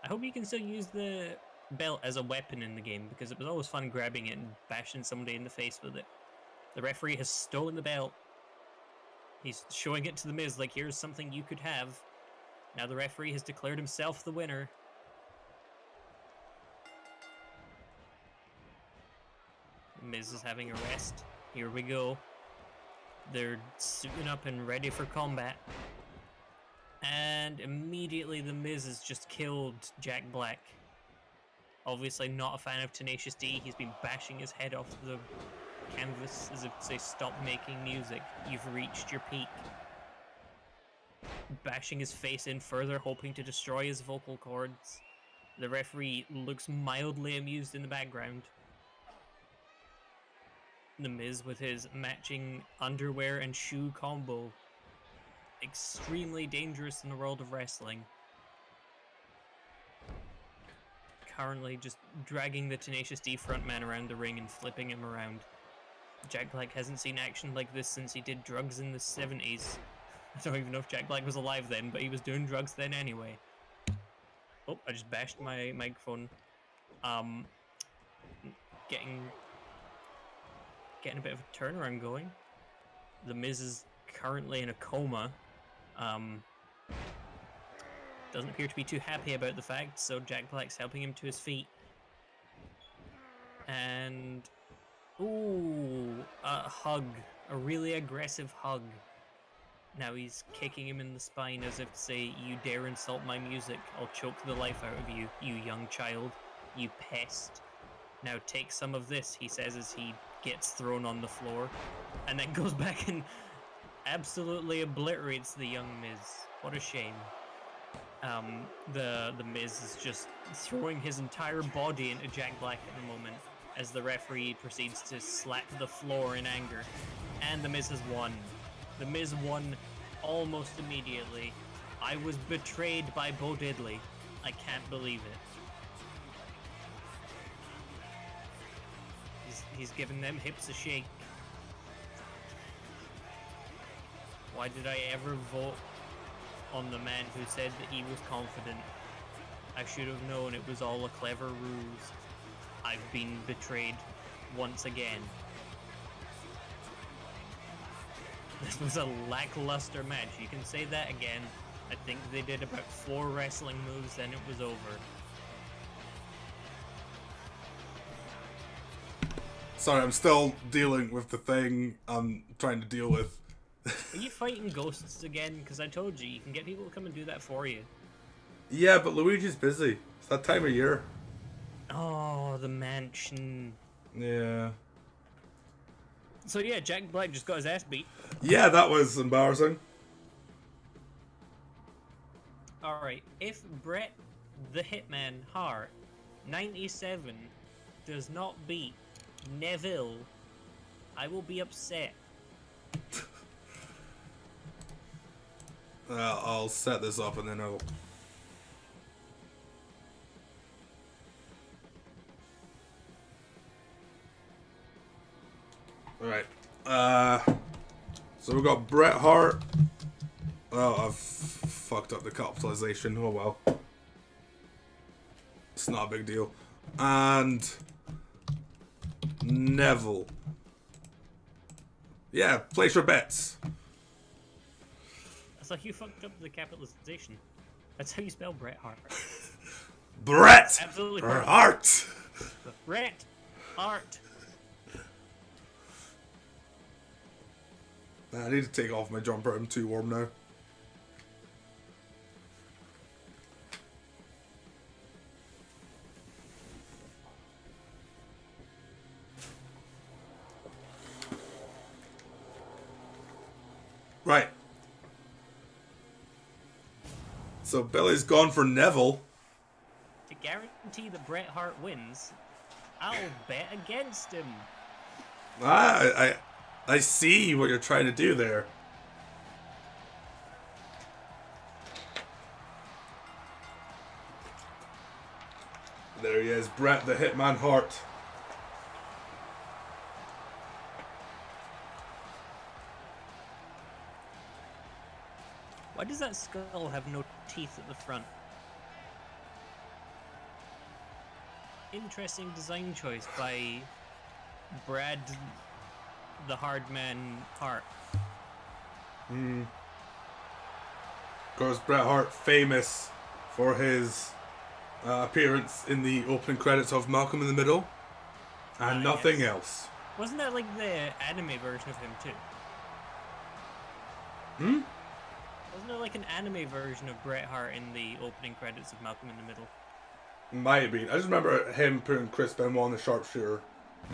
I hope you can still use the belt as a weapon in the game, because it was always fun grabbing it and bashing somebody in the face with it. The referee has stolen the belt. He's showing it to the Miz like, here's something you could have. Now the referee has declared himself the winner. The Miz is having a rest. Here we go. They're suiting up and ready for combat. And immediately the Miz has just killed Jack Black. Obviously not a fan of Tenacious D. He's been bashing his head off the canvas as if to say, stop making music. You've reached your peak. Bashing his face in further, hoping to destroy his vocal cords. The referee looks mildly amused in the background. The Miz with his matching underwear and shoe combo. Extremely dangerous in the world of wrestling. Currently just dragging the Tenacious D frontman around the ring and flipping him around. Jack Black hasn't seen action like this since he did drugs in the 70s. I don't even know if Jack Black was alive then, but he was doing drugs then anyway. Oh, I just bashed my microphone. Getting a bit of a turnaround going. The Miz is currently in a coma. Doesn't appear to be too happy about the fact, so Jack Black's helping him to his feet. And... ooh, a hug. A really aggressive hug. Now he's kicking him in the spine as if to say, you dare insult my music, I'll choke the life out of you, you young child. You pest. Now take some of this, he says as he gets thrown on the floor. And then goes back and absolutely obliterates the young Miz. What a shame. The Miz is just throwing his entire body into Jack Black at the moment as the referee proceeds to slap the floor in anger. And the Miz has won. The Miz won almost immediately. I was betrayed by Bo Diddley. I can't believe it. He's giving them hips a shake. Why did I ever vote on the man who said that he was confident? I should have known it was all a clever ruse. I've been betrayed once again. This was a lackluster match. You can say that again. I think they did about 4 wrestling moves, then it was over. Sorry, I'm still dealing with the thing I'm trying to deal with. Are you fighting ghosts again? Because I told you, you can get people to come and do that for you. Yeah, but Luigi's busy. It's that time of year. Oh, the mansion. Yeah. So yeah, Jack Black just got his ass beat. Yeah, that was embarrassing. Alright, if Bret the Hitman Hart 97 does not beat Neville, I will be upset. I'll set this up and then I'll... Alright. So we've got Bret Hart. Oh, I've fucked up the capitalization. Oh well. It's not a big deal. And... Neville. Yeah, place your bets. That's like you fucked up the capitalization. That's how you spell Bret Hart. Bret! Absolutely Hart! Bret Hart. I need to take off my jumper. I'm too warm now. Right. So Billy's gone for Neville. To guarantee that Bret Hart wins, I'll bet against him. I see what you're trying to do there. There he is, Bret the Hitman Hart. Why does that skull have no teeth at the front? Interesting design choice by Brad, the hard man Hart. Of course, Bret Hart famous for his appearance in the opening credits of Malcolm in the Middle, and nothing else. Wasn't that like the anime version of him too? Wasn't there like an anime version of Bret Hart in the opening credits of Malcolm in the Middle? Might have been. I just remember him putting Chris Benoit on the sharpshooter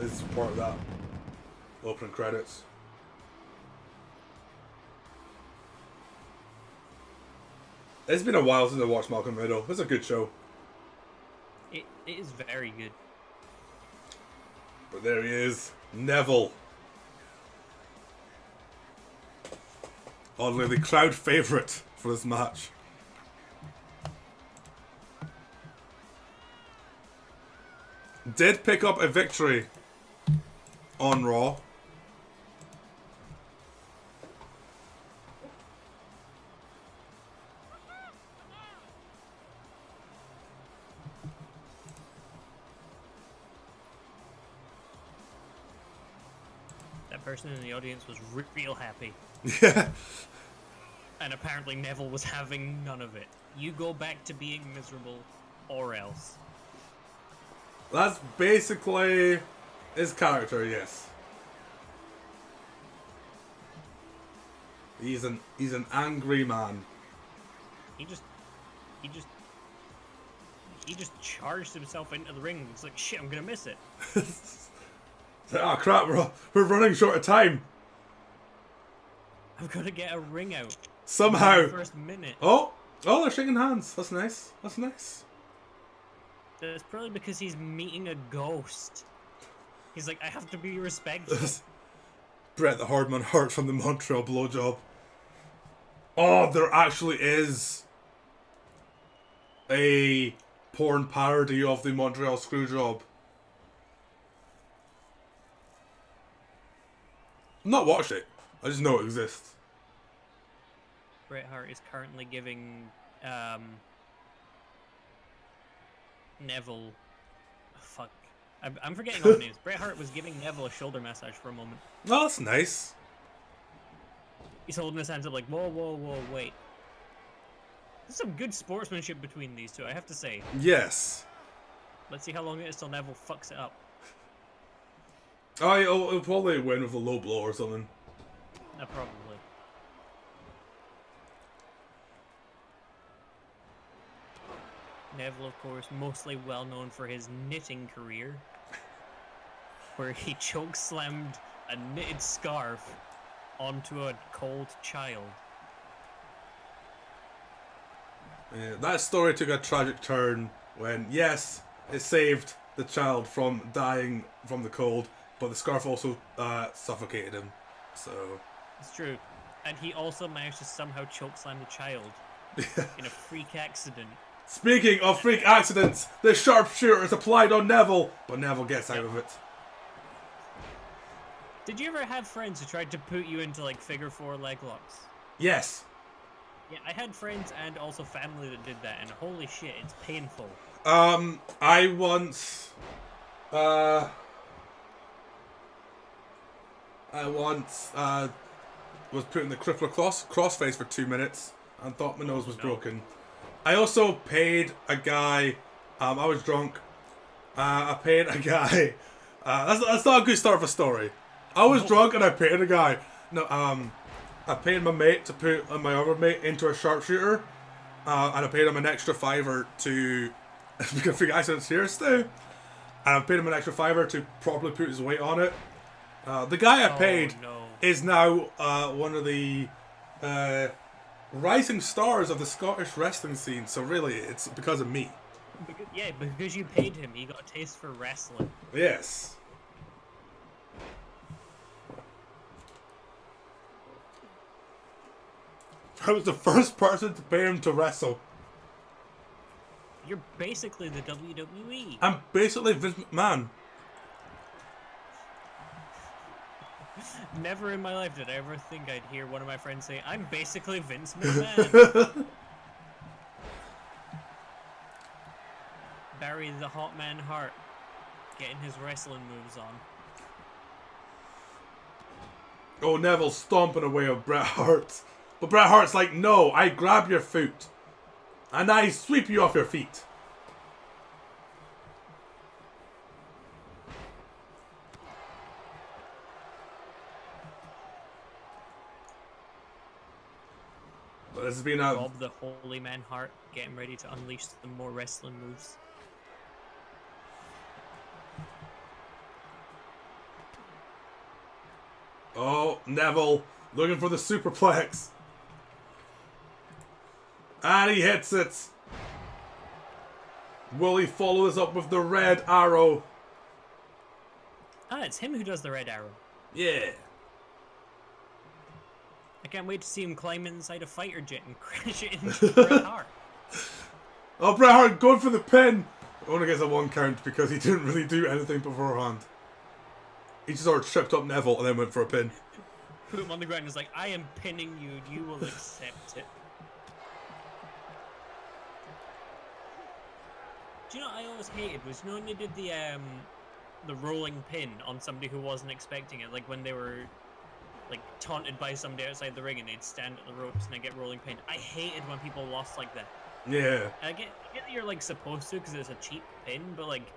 as part of that opening credits. It's been a while since I watched Malcolm in the Middle. It's a good show. It is very good. But there he is, Neville. Oddly, the crowd favourite for this match. Did pick up a victory on Raw. That person in the audience was real happy. Yeah. And apparently Neville was having none of it. You go back to being miserable, or else. That's basically his character, yes. He's an angry man. He just charged himself into the ring. It's like, shit, I'm gonna miss it. Ah, crap, we're running short of time. I've got to get a ring out. Somehow. First minute. Oh, they're shaking hands. That's nice. That's nice. It's probably because he's meeting a ghost. He's like, I have to be respectful. Bret the Hardman Hart from the Montreal Blowjob. Oh, there actually is a porn parody of the Montreal Screwjob. I've not watched it. I just know it exists. Bret Hart is currently giving Neville. Fuck. I'm forgetting all the names. Bret Hart was giving Neville a shoulder massage for a moment. Oh, that's nice. He's holding his hands up like, whoa, whoa, whoa, wait. There's some good sportsmanship between these two, I have to say. Yes. Let's see how long it is till Neville fucks it up. Oh, he'll probably win with a low blow or something. Probably. Neville, of course, mostly well known for his knitting career, where he chokeslammed a knitted scarf onto a cold child. Yeah, that story took a tragic turn when, yes, it saved the child from dying from the cold, but the scarf also suffocated him. So it's true, and he also managed to somehow chokeslam the child in a freak accident. Speaking of freak accidents, the sharpshooter is applied on Neville, but Neville gets out of it. Did you ever have friends who tried to put you into like figure 4 leg locks? Yes. Yeah, I had friends and also family that did that, and holy shit, it's painful. I once was put in the crippler crossface for 2 minutes and thought my nose was broken. I also paid a guy. I was drunk. I paid a guy. That's not a good start of a story. I was drunk and I paid a guy. No, I paid my mate to put my other mate into a sharpshooter, and I paid him an extra $5 to because freak accidents here still. And I paid him an extra $5 to properly put his weight on it. The guy I paid is now one of the rising stars of the Scottish wrestling scene, so really it's because of me. Yeah, because you paid him, he got a taste for wrestling. Yes. I was the first person to pay him to wrestle. You're basically the WWE. I'm basically Vince McMahon. Never in my life did I ever think I'd hear one of my friends say, "I'm basically Vince McMahon." Barry the Hot Man Hart getting his wrestling moves on. Oh, Neville stomping away at Bret Hart. But Bret Hart's like, no, I grab your foot. And I sweep you off your feet. But this has been a... Bob the Holy Man Hart getting ready to unleash some more wrestling moves. Oh, Neville looking for the superplex. And he hits it. Will he follow this up with the red arrow? Ah, it's him who does the red arrow. Yeah. I can't wait to see him climb inside a fighter jet and crash it into Bret Hart. Oh, Bret Hart going for the pin. Only gets a 1 count because he didn't really do anything beforehand. He just sort of tripped up Neville and then went for a pin. Put him on the ground and was like, I am pinning you, you will accept it. Do you know what I always hated was, you know when they did the rolling pin on somebody who wasn't expecting it, like when they were like taunted by somebody outside the ring and they'd stand at the ropes and they get rolling pinned. I hated when people lost like that. Yeah. I get that you're like supposed to because it's a cheap pin, but like,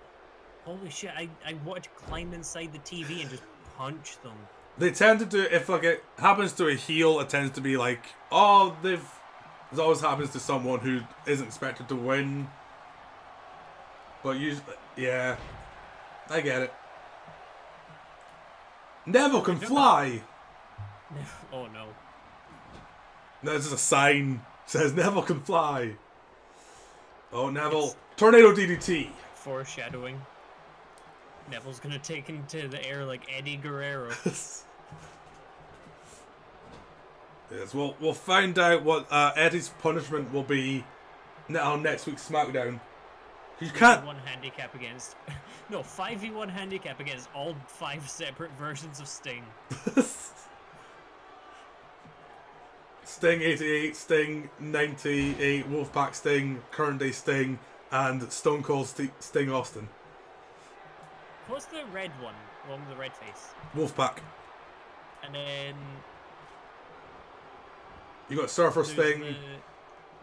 holy shit, I wanted to climb inside the TV and just punch them. They tend to do, if like it happens to a heel, it tends to be like, oh, it always happens to someone who isn't expected to win. But usually, yeah, I get it. Neville can fly. Oh no. There's just a sign that says Neville can fly. Oh, Neville. Tornado DDT. Foreshadowing. Neville's gonna take him to the air like Eddie Guerrero. Yes, we'll find out what Eddie's punishment will be on next week's SmackDown. You can't... 1 handicap against... No, 5v1 handicap against all 5 separate versions of Sting. Sting 88, Sting 98, Wolfpack Sting, current day Sting, and Stone Cold Sting Austin. What's the red one? The one with the red face? Wolfpack. And then... You got Surfer Sting, the...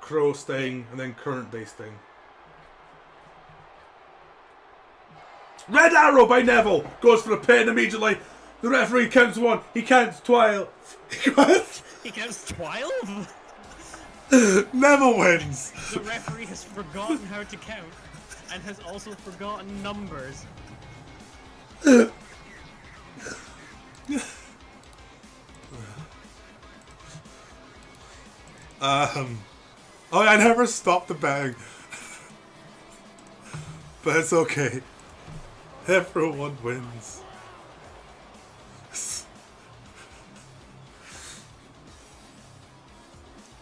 Crow Sting, and then current day Sting. Red arrow by Neville! Goes for the pin immediately. The referee counts 1. He counts 12. He counts 12? Neville wins. The referee has forgotten how to count and has also forgotten numbers. Oh, I never stopped the bang. But it's okay. Everyone wins.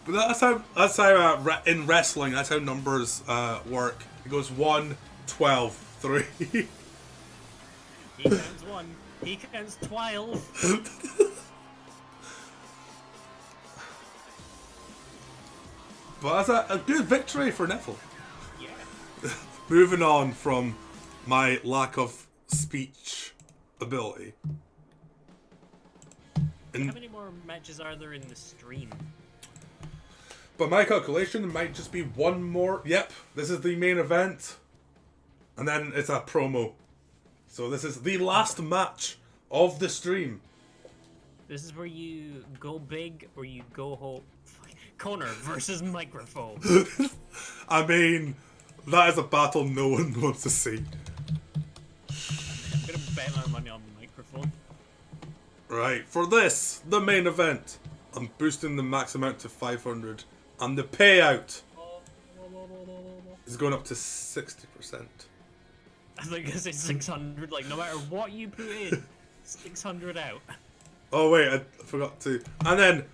But that's how in wrestling, that's how numbers work. It goes 1, 12, 3. He counts 1. He counts 12. But that's a good victory for Neville. Yeah. Moving on from my lack of speech ability. How many more matches are there in the stream? By my calculation, it might just be 1 more. Yep, this is the main event. And then it's a promo. So this is the last match of the stream. This is where you go big or you go home. Konnor versus microphone. I mean, that is a battle no one wants to see. I'm gonna bet my money on the microphone. Right, for this, the main event, I'm boosting the max amount to 500. And the payout is going up to 60%. I think I say 600, like no matter what you put in, 600 out. Oh wait, I forgot to. And then,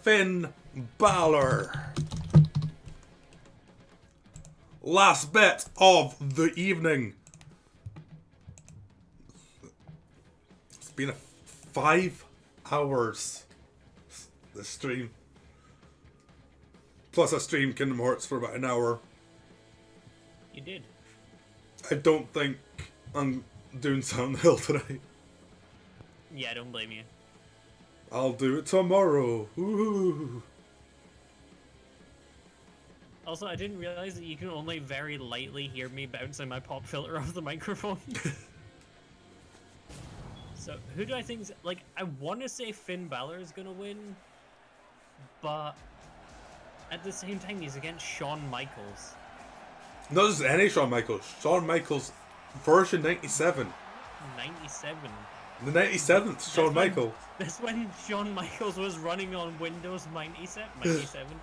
Finn Balor. Last bet of the evening. It's been a 5 hours. The stream. Plus I streamed Kingdom Hearts for about an hour. You did. I don't think I'm doing Silent Hill today. Yeah, I don't blame you. I'll do it tomorrow. Ooh. Also, I didn't realize that you can only very lightly hear me bouncing my pop filter off the microphone. So, who do I think is... Like, I want to say Finn Balor is going to win, but at the same time, he's against Shawn Michaels. Not just any Shawn Michaels. Shawn Michaels version 97. 97. The 97th Shawn Michaels. That's when Shawn Michaels was running on Windows 97. 97.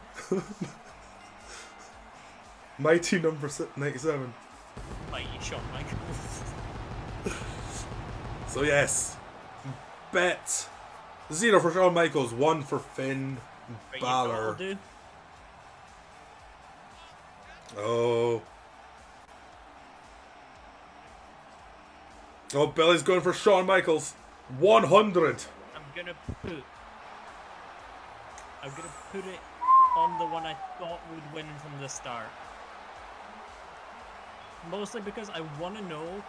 Mighty number 97. Mighty Shawn Michaels. So yes, bet 0 for Shawn Michaels, 1 for Finn Right, Balor. you know Oh. Oh, Billy's going for Shawn Michaels. 100. I'm gonna put it on the one I thought would win from the start. Mostly because I want to know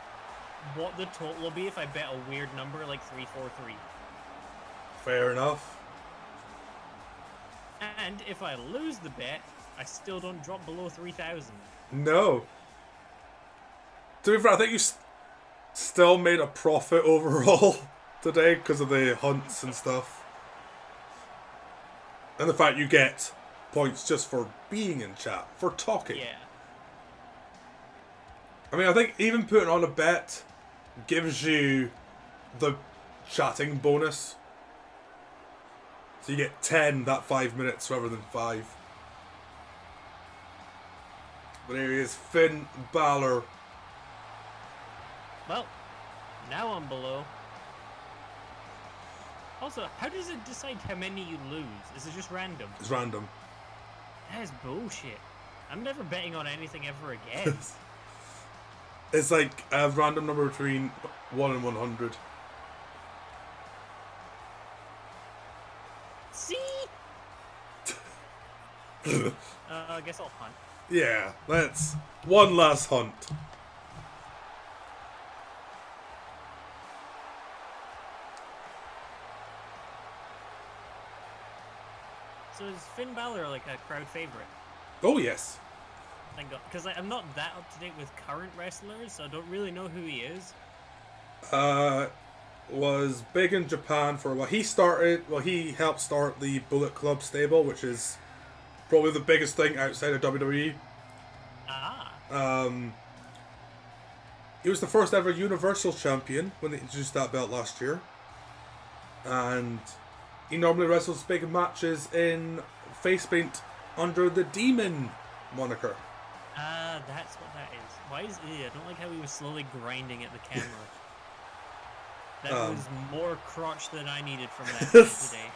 what the total will be if I bet a weird number like 343. Fair enough. And if I lose the bet, I still don't drop below 3,000. No. To be fair, I think you still made a profit overall today because of the hunts and stuff. And the fact you get points just for being in chat, for talking. Yeah. I mean, I think even putting on a bet gives you the chatting bonus. So you get 10 that 5 minutes rather than 5. But here he is, Finn Balor. Well, now I'm below. Also, how does it decide how many you lose? Is it just random? It's random. That is bullshit. I'm never betting on anything ever again. It's like a random number between 1 and 100. See? I guess I'll hunt. Yeah, let's... One last hunt. So is Finn Balor like a crowd favorite? Oh, yes. Thank God. Because I'm not that up to date with current wrestlers, so I don't really know who he is. Was big in Japan for a while. He helped start the Bullet Club stable, which is probably the biggest thing outside of WWE. Ah. He was the first ever Universal Champion when they introduced that belt last year. And he normally wrestles big matches in face paint under the Demon moniker. Ah, that's what that is. Why is I don't like how he was slowly grinding at the camera. That was more crotch than I needed from that guy today.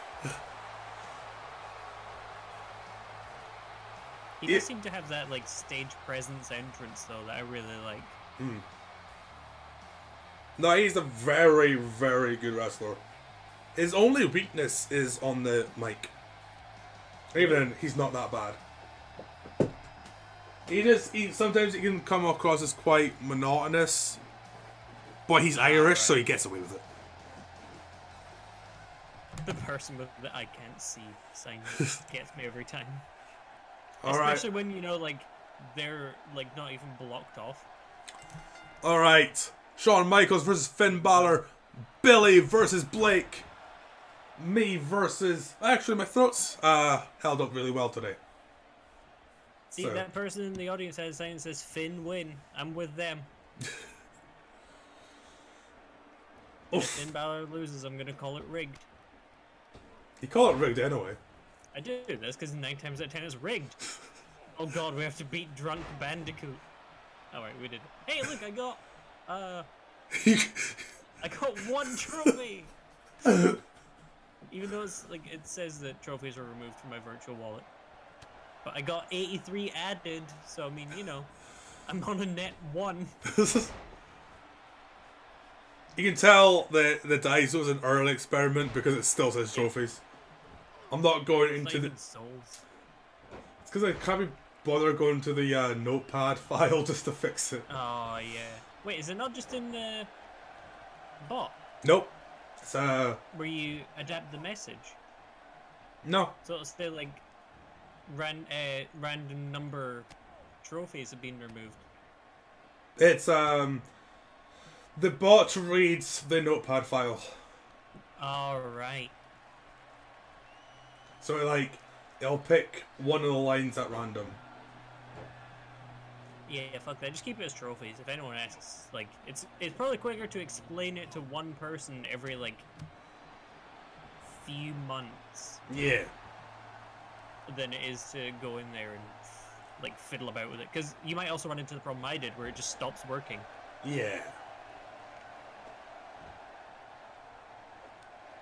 He does seem to have that like stage presence entrance though that I really like. No, he's a very, very good wrestler. His only weakness is on the mic. Even then, he's not that bad. Sometimes he can come across as quite monotonous, but he's Irish, so he gets away with it. The person with the I can't see sign gets me every time. Alright. Especially when, you know, like, they're, like, not even blocked off. Alright. Shawn Michaels versus Finn Balor. Billy versus Blake. Me versus... Actually, my throat's held up really well today. See, that person in the audience has a sign that says Finn win. I'm with them. If Finn Balor loses, I'm going to call it rigged. You call it rigged anyway. I do. That's because 9 times out of 10 it's rigged. Oh god, we have to beat Drunk Bandicoot. Alright, we did. Hey, look, I got... I got 1 trophy! Even though it's, like, it says that trophies were removed from my virtual wallet. But I got 83 added, so I mean, you know, I'm on a net 1. You can tell the dice was an early experiment because it still says trophies. I'm not going It's into not the. even souls. It's because I can't be bothered going to the notepad file just to fix it. Oh yeah. Wait, is it not just in the bot Nope. It's where you adapt the message? no. So it's still like random number trophies have been removed. It's the bot reads the notepad file. All right. So like it'll pick one of the lines at random. Yeah, fuck that. Just keep it as trophies. If anyone asks, like, it's probably quicker to explain it to one person every like few months Yeah. than it is to go in there and like fiddle about with it. Because you might also run into the problem I did, where it just stops working. Yeah.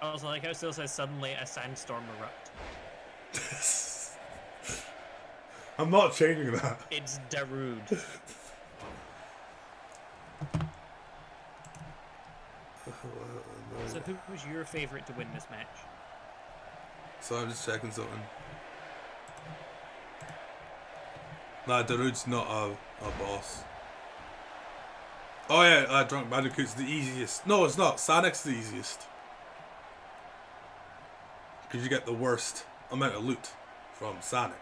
Also, like how it still says suddenly a sandstorm erupt. I'm not changing that. It's Darude. So who was your favourite to win this match? So I'm just checking something. Nah, Darude's not a boss. Oh yeah, Drunk Bandicoot's the easiest. No, it's not. Sonic's the easiest. Because you get the worst amount of loot from Sonic.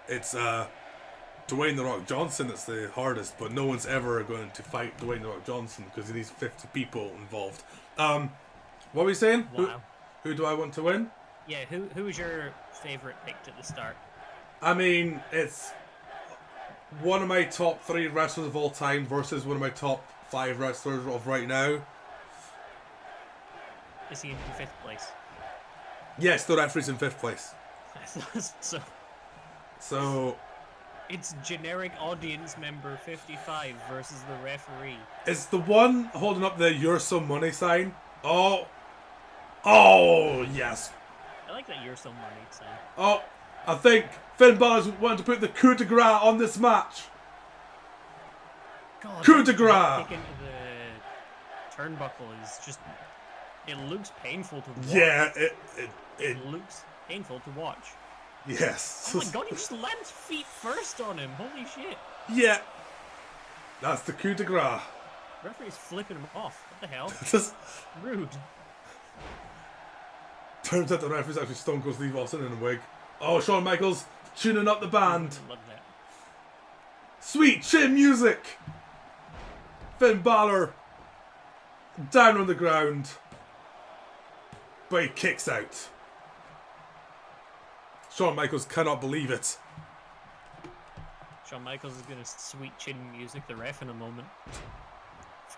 It's Dwayne The Rock Johnson that's the hardest, but no one's ever going to fight Dwayne The Rock Johnson because he needs 50 people involved. What were you saying? Wow. Who do I want to win? Yeah, who was your favourite picked at the start? I mean, it's one of my top 3 wrestlers of all time versus one of my top 5 wrestlers of right now. Is he in 5th place? Yes, the referee's in 5th place. So it's generic audience member 55 versus the referee. it's the one holding up the "You're Some Money" sign. Oh, yes. I like that "You're So Money" sign. Oh, I think Finn Balor's wanting to put the coup de grace on this match. God, Coup de grace. Kick into the turnbuckle is just. It looks painful to watch. Yeah, it looks painful to watch. Yes. Oh my god, he just lands feet first on him. Holy shit. Yeah. That's the coup de grace. Referee's flipping him off. What the hell? Just Rude. turns out the referee's actually Stone Cold Steve Austin in a wig. Oh, Shawn Michaels tuning up the band. Love that. Sweet chin music. Finn Balor down on the ground, but he kicks out. Shawn Michaels cannot believe it. Shawn Michaels is gonna sweet chin music the ref in a moment.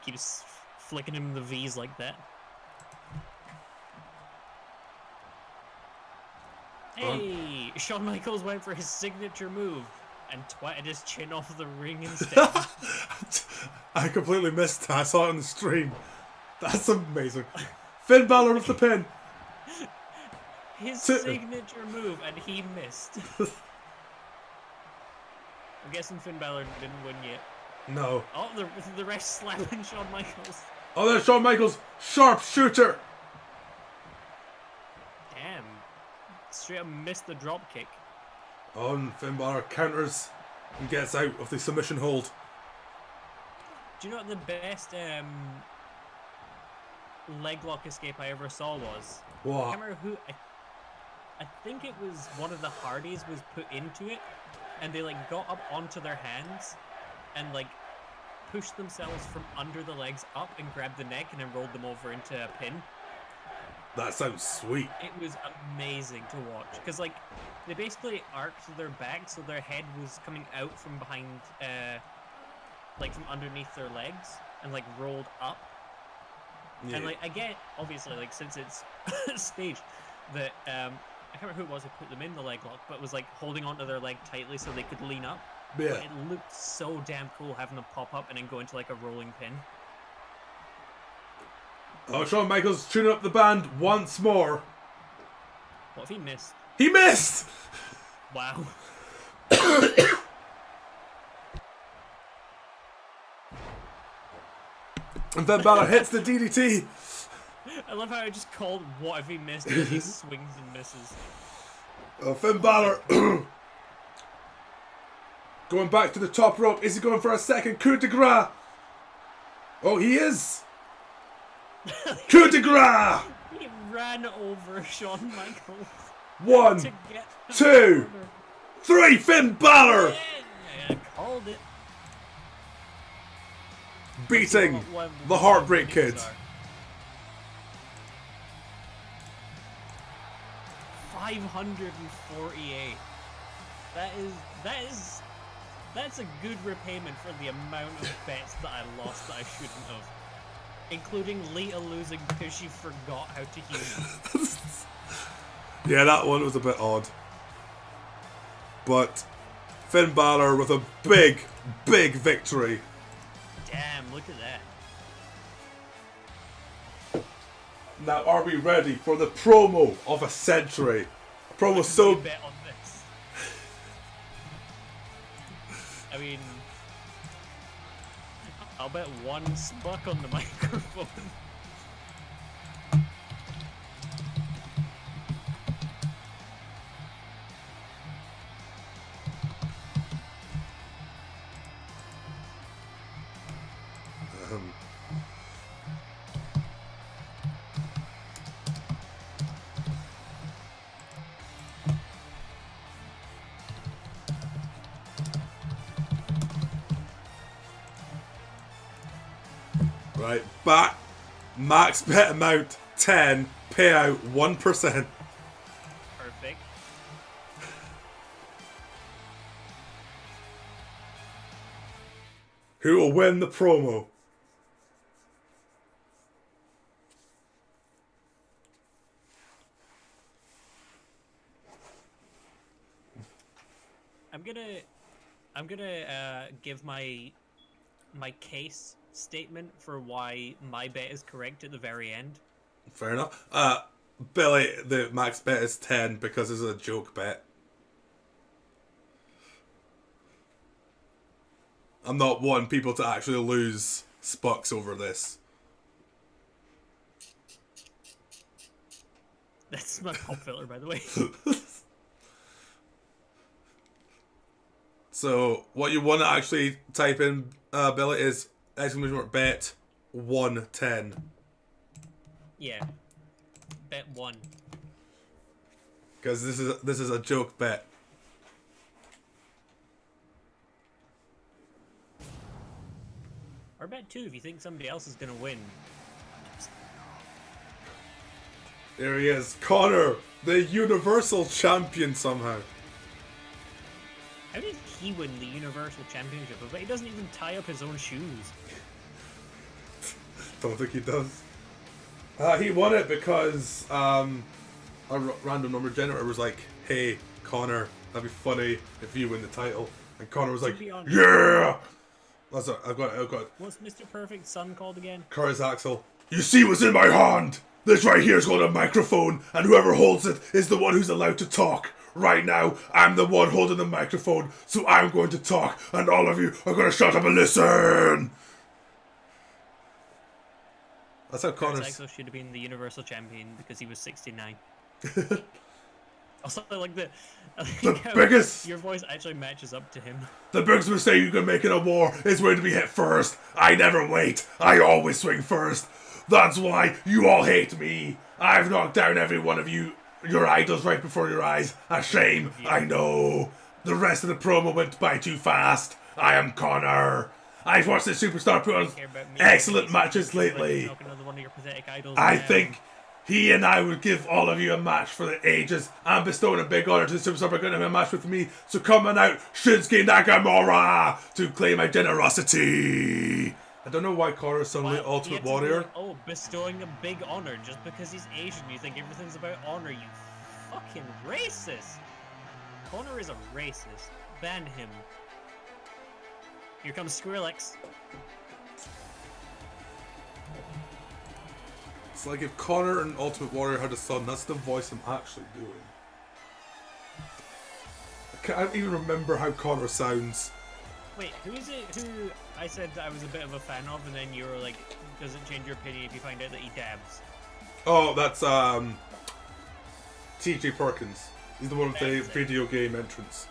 Keeps flicking him the V's like that. Hey! Shawn Michaels went for his signature move and twatted his chin off the ring instead. I completely missed that. I saw it on the stream. That's amazing. Finn Balor with the pin. His signature move, and he missed. I'm guessing Finn Balor didn't win yet. No. Oh, the ref slapping Shawn Michaels. Oh, there's Shawn Michaels. Sharpshooter. Damn. Straight up missed the drop kick. Oh, and Finn Balor counters and gets out of the submission hold. Do you know what the best leg lock escape I ever saw was? What? I can't remember who. I think it was one of the Hardys was put into it, and they like got up onto their hands, and like pushed themselves from under the legs up and grabbed the neck and then rolled them over into a pin. That sounds sweet. It was amazing to watch because like they basically arced their back so their head was coming out from behind, like from underneath their legs and like rolled up. Yeah. And like I get obviously like since it's staged that I can't remember who it was who put them in the leg lock, but was like holding onto their leg tightly so they could lean up. Yeah. But it looked so damn cool having them pop up and then go into like a rolling pin. Oh, Shawn Michaels tuning up the band once more. What if he missed? He missed! Wow. And Finn Balor hits the DDT. I love how I just called what if he missed and he swings and misses. Finn Balor going back to the top rope. Is he going for a second coup de grace? Oh, he is. Coup de grace. He ran over Shawn Michaels. 1, 2, 3. Finn Balor. Yeah, I called it. Beating the Heartbreak Kid. 548. That's a good repayment for the amount of bets that I lost that I shouldn't have. Including Lita losing because she forgot how to heal. Yeah, that one was a bit odd. But Finn Balor with a big, big victory. Damn, look at that. Now, are we ready for the promo of a century? A promo so... Bet on this. I mean... I'll bet one spuck on the microphone. Right, back. Max bet amount 10, payout 1%. Perfect. Who will win the promo? I'm gonna give my case statement for why my bet is correct at the very end. Fair enough. Billy, the max bet is 10 because it's a joke bet. I'm not wanting people to actually lose spucks over this. That's my pop filler, by the way. So, what you want to actually type in, Billy, is exclamation mark bet 110. Yeah. Bet 1. Because this is a joke bet. Or bet 2 if you think somebody else is gonna win. There he is, Konnor, the Universal Champion somehow. How did he win the Universal Championship? I bet he doesn't even tie up his own shoes. Don't think he does. He won it because a random number generator was like, "Hey, Konnor, that'd be funny if you win the title." And Konnor was like, "Yeah." That's it. I've got it. What's Mr. Perfect's son called again? Curtis Axel. You see what's in my hand? This right here is called a microphone, and whoever holds it is the one who's allowed to talk. Right now, I'm the one holding the microphone, so I'm going to talk, and all of you are going to shut up and listen. That's how Connor's... Axel should have been the Universal Champion because he was 69. Also, like the biggest... Your voice actually matches up to him. The biggest mistake you can make in a war is waiting to be hit first. I never wait. I always swing first. That's why you all hate me. I've knocked down every one of you, your idols, right before your eyes. A shame, I know. The rest of the promo went by too fast. I am Konnor. I've watched this superstar put on excellent matches lately. I think he and I would give all of you a match for the ages. I'm bestowing a big honor to the superstar by getting him a match with me. So coming out, Shinsuke Nakamura, to claim my generosity. I don't know why Konnor's suddenly Ultimate Warrior. Like, oh, bestowing a big honor just because he's Asian. You think everything's about honor, you fucking racist. Konnor is a racist. Ban him. Here comes Skrillex. It's like if Konnor and Ultimate Warrior had a son, that's the voice I'm actually doing. I can't even remember how Konnor sounds. Wait, who is it who I said that I was a bit of a fan of, and then you were like, does it change your opinion if you find out that he dabs? Oh, that's T.J. Perkins. He's the one with the video game entrance.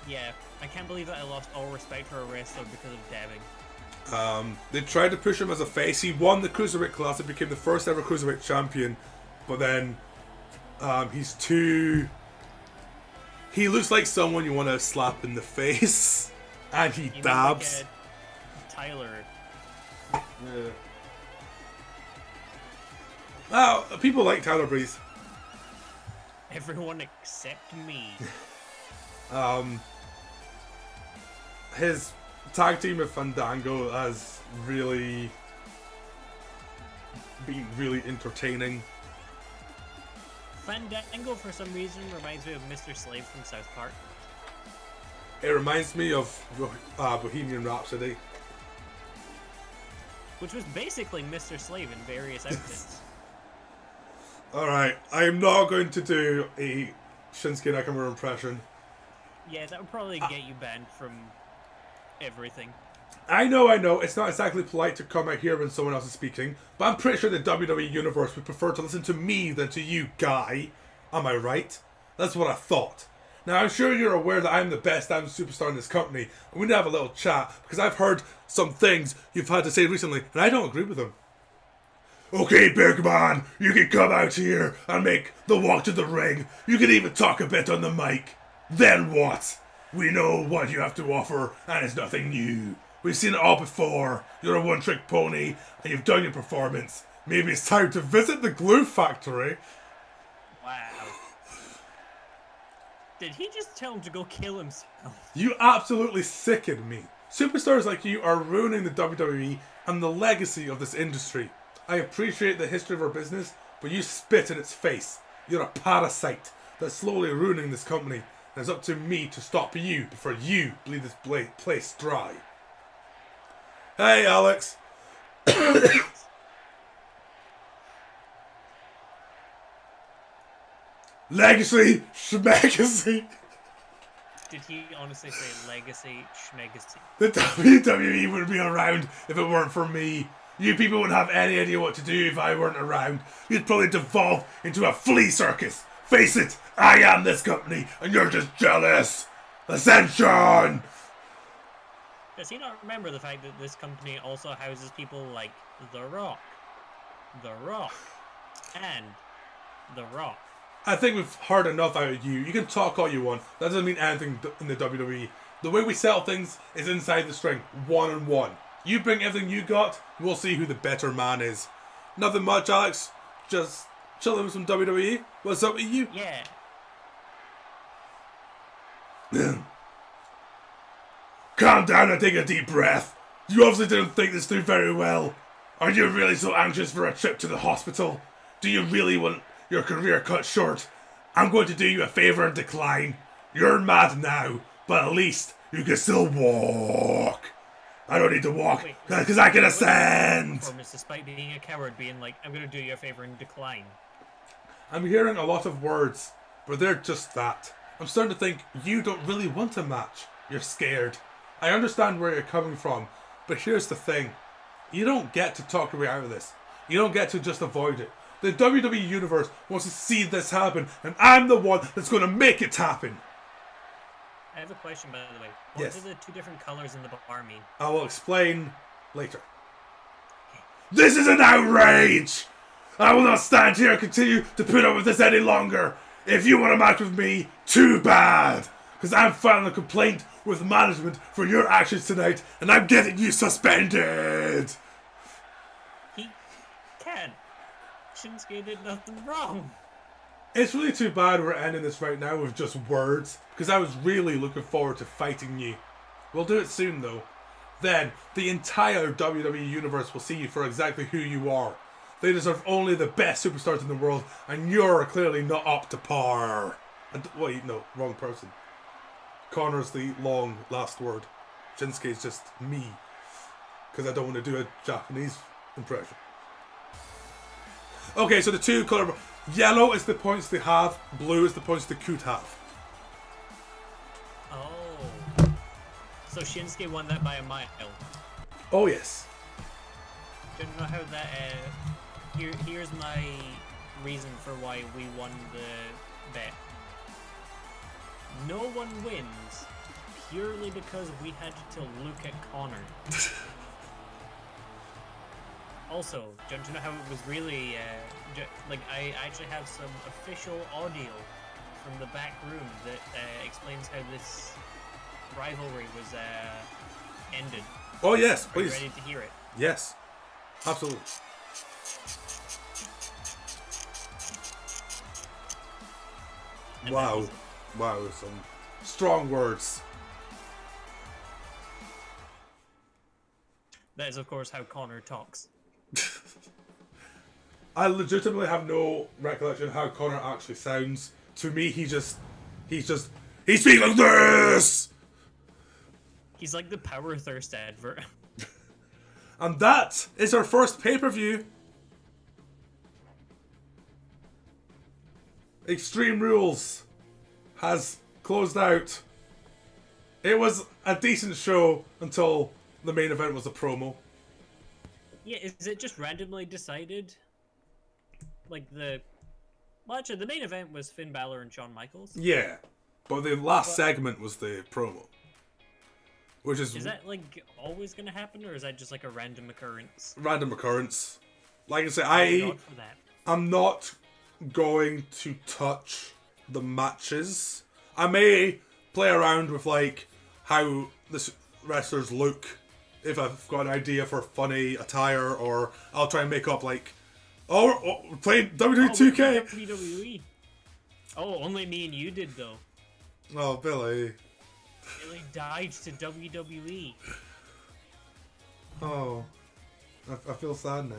Yeah, I can't believe that I lost all respect for a wrestler because of dabbing. They tried to push him as a face. He won the Cruiserweight Classic, became the first ever Cruiserweight champion, but then he's too... He looks like someone you want to slap in the face, and he dabs. Like Tyler. Yeah. Oh, people like Tyler Breeze. Everyone except me. His tag team with Fandango has really been really entertaining. Fandango, for some reason, reminds me of Mr. Slave from South Park. It reminds me of Bohemian Rhapsody. Which was basically Mr. Slave in various outfits. Alright, I am not going to do a Shinsuke Nakamura impression. Yeah, that would probably get you banned from everything. I know, it's not exactly polite to come out here when someone else is speaking, but I'm pretty sure the WWE Universe would prefer to listen to me than to you, guy. Am I right? That's what I thought. Now, I'm sure you're aware that I'm the best damn superstar in this company, and we need to have a little chat, because I've heard some things you've had to say recently, and I don't agree with them. Okay, big man, you can come out here and make the walk to the ring. You can even talk a bit on the mic. Then what? We know what you have to offer, and it's nothing new. We've seen it all before. You're a one-trick pony, and you've done your performance. Maybe it's time to visit the glue factory. Wow. Did he just tell him to go kill himself? You absolutely sicken me. Superstars like you are ruining the WWE and the legacy of this industry. I appreciate the history of our business, but you spit in its face. You're a parasite that's slowly ruining this company, and it's up to me to stop you before you bleed this place dry. Hey, Alex. Legacy, schmegacy. Did he honestly say legacy, schmegacy? The WWE wouldn't be around if it weren't for me. You people wouldn't have any idea what to do if I weren't around. You'd probably devolve into a flea circus. Face it, I am this company, and you're just jealous. Ascension! Does he not remember the fact that this company also houses people like The Rock, and The Rock? I think we've heard enough out of you. You can talk all you want. That doesn't mean anything in the WWE. The way we sell things is inside the ring, one-on-one. You bring everything you got, we'll see who the better man is. Nothing much, Alex. Just chilling with some WWE. What's up with you? Yeah. Calm down and take a deep breath. You obviously didn't think this through very well. Are you really so anxious for a trip to the hospital? Do you really want your career cut short? I'm going to do you a favour and decline. You're mad now, but at least you can still walk. I don't need to walk because I can ascend. Despite being a coward, being like, I'm going to do you a favour and decline. I'm hearing a lot of words, but they're just that. I'm starting to think you don't really want a match. You're scared. I understand where you're coming from, but here's the thing. You don't get to talk your way out of this. You don't get to just avoid it. The WWE Universe wants to see this happen, and I'm the one that's going to make it happen. I have a question, by the way. What do the two different colours in the bar mean? I will explain later. Okay. This is an outrage! I will not stand here and continue to put up with this any longer. If you want to match with me, too bad. Because I'm filing a complaint with management for your actions tonight, and I'm getting you suspended. He can't. Shinsuke did nothing wrong. It's really too bad we're ending this right now with just words, because I was really looking forward to fighting you. We'll do it soon though. Then, the entire WWE Universe will see you for exactly who you are. They deserve only the best superstars in the world, and you're clearly not up to par. And, wait, no, wrong person. Connor's the long last word. Shinsuke's just me, because I don't want to do a Japanese impression. Okay, so the two colour... Yellow is the points they have, blue is the points they could have. Oh. So Shinsuke won that by a mile. Oh yes. Don't know how that. Here's my reason for why we won the bet. No one wins purely because we had to look at Konnor. Also, don't you know how it was really, like, I actually have some official audio from the back room that explains how this rivalry was ended. Oh yes, Are you please. ready to hear it? Yes, absolutely. And Wow, that wow, some strong words. is, of course, how Konnor talks. I legitimately have no recollection of how Konnor actually sounds. To me, he speaks like this! He's like the Power Thirst advert. And that is our first pay-per-view. Extreme Rules has closed out. It was a decent show until the main event was a promo. Yeah, is it just randomly decided? Like well, actually, the main event was Finn Balor and Shawn Michaels. Yeah, but the last segment was the promo. Which is that like always gonna happen, or is that just like a random occurrence? Random occurrence. Like I say, I'm not going to touch the matches. I may play around with like how the wrestlers look if I've got an idea for funny attire, or I'll try and make up like, play WWE 2K. WWE. Oh, only me and you did though. Oh, Billy. Billy died to WWE. Oh, I feel sad now.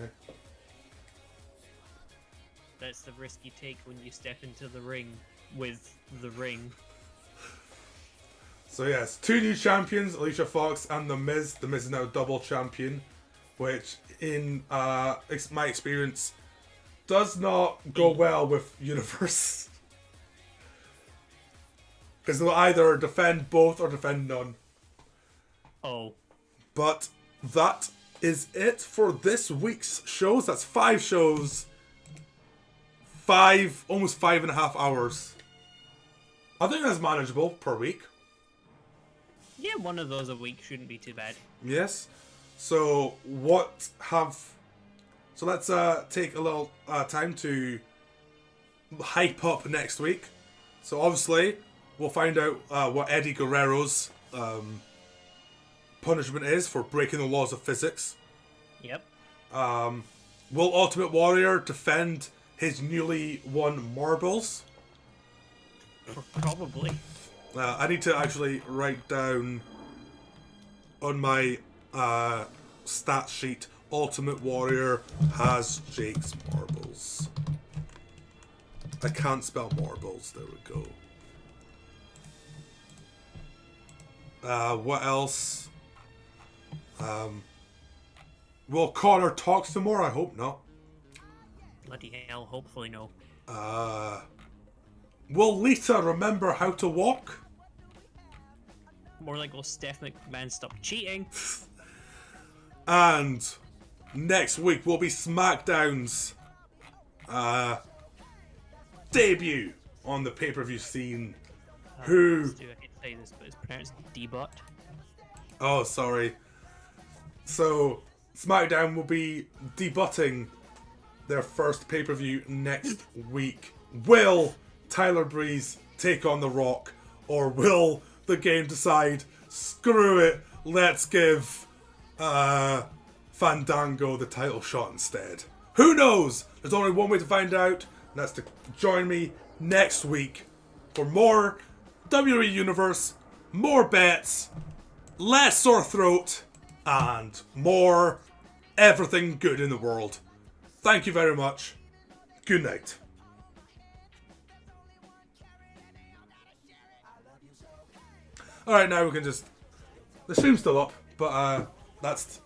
That's the risk you take when you step into the ring with the ring. So yes, 2 new champions, Alicia Fox and The Miz. The Miz is now double champion, which in my experience does not go well with Universe. Because they'll either defend both or defend none. Oh. But that is it for this week's shows. That's 5 shows. Almost 5.5 hours. I think that's manageable per week. Yeah, one of those a week shouldn't be too bad. Yes. So let's take a little time to hype up next week. So obviously we'll find out what Eddie Guerrero's punishment is for breaking the laws of physics. Yep. Will Ultimate Warrior defend his newly won marbles? Probably. I need to actually write down on my stat sheet, Ultimate Warrior has Jake's marbles. I can't spell marbles, there we go. What else? Will Konnor talk some more? I hope not. Bloody hell, hopefully no. Will Lita remember how to walk? More like, will Steph McMahon stop cheating? And next week will be SmackDown's debut on the pay-per-view scene. I hate to say this, but it's pronounced D-Bot. Oh, sorry. So, SmackDown will be debuting their first pay-per-view next week. Will Tyler Breeze take on The Rock? Or will the game decide, screw it, let's give Fandango the title shot instead? Who knows? There's only one way to find out, and that's to join me next week for more WWE Universe, more bets, less sore throat, and more everything good in the world. Thank you very much. Good night. Alright, now we can just... The stream's still up, but that's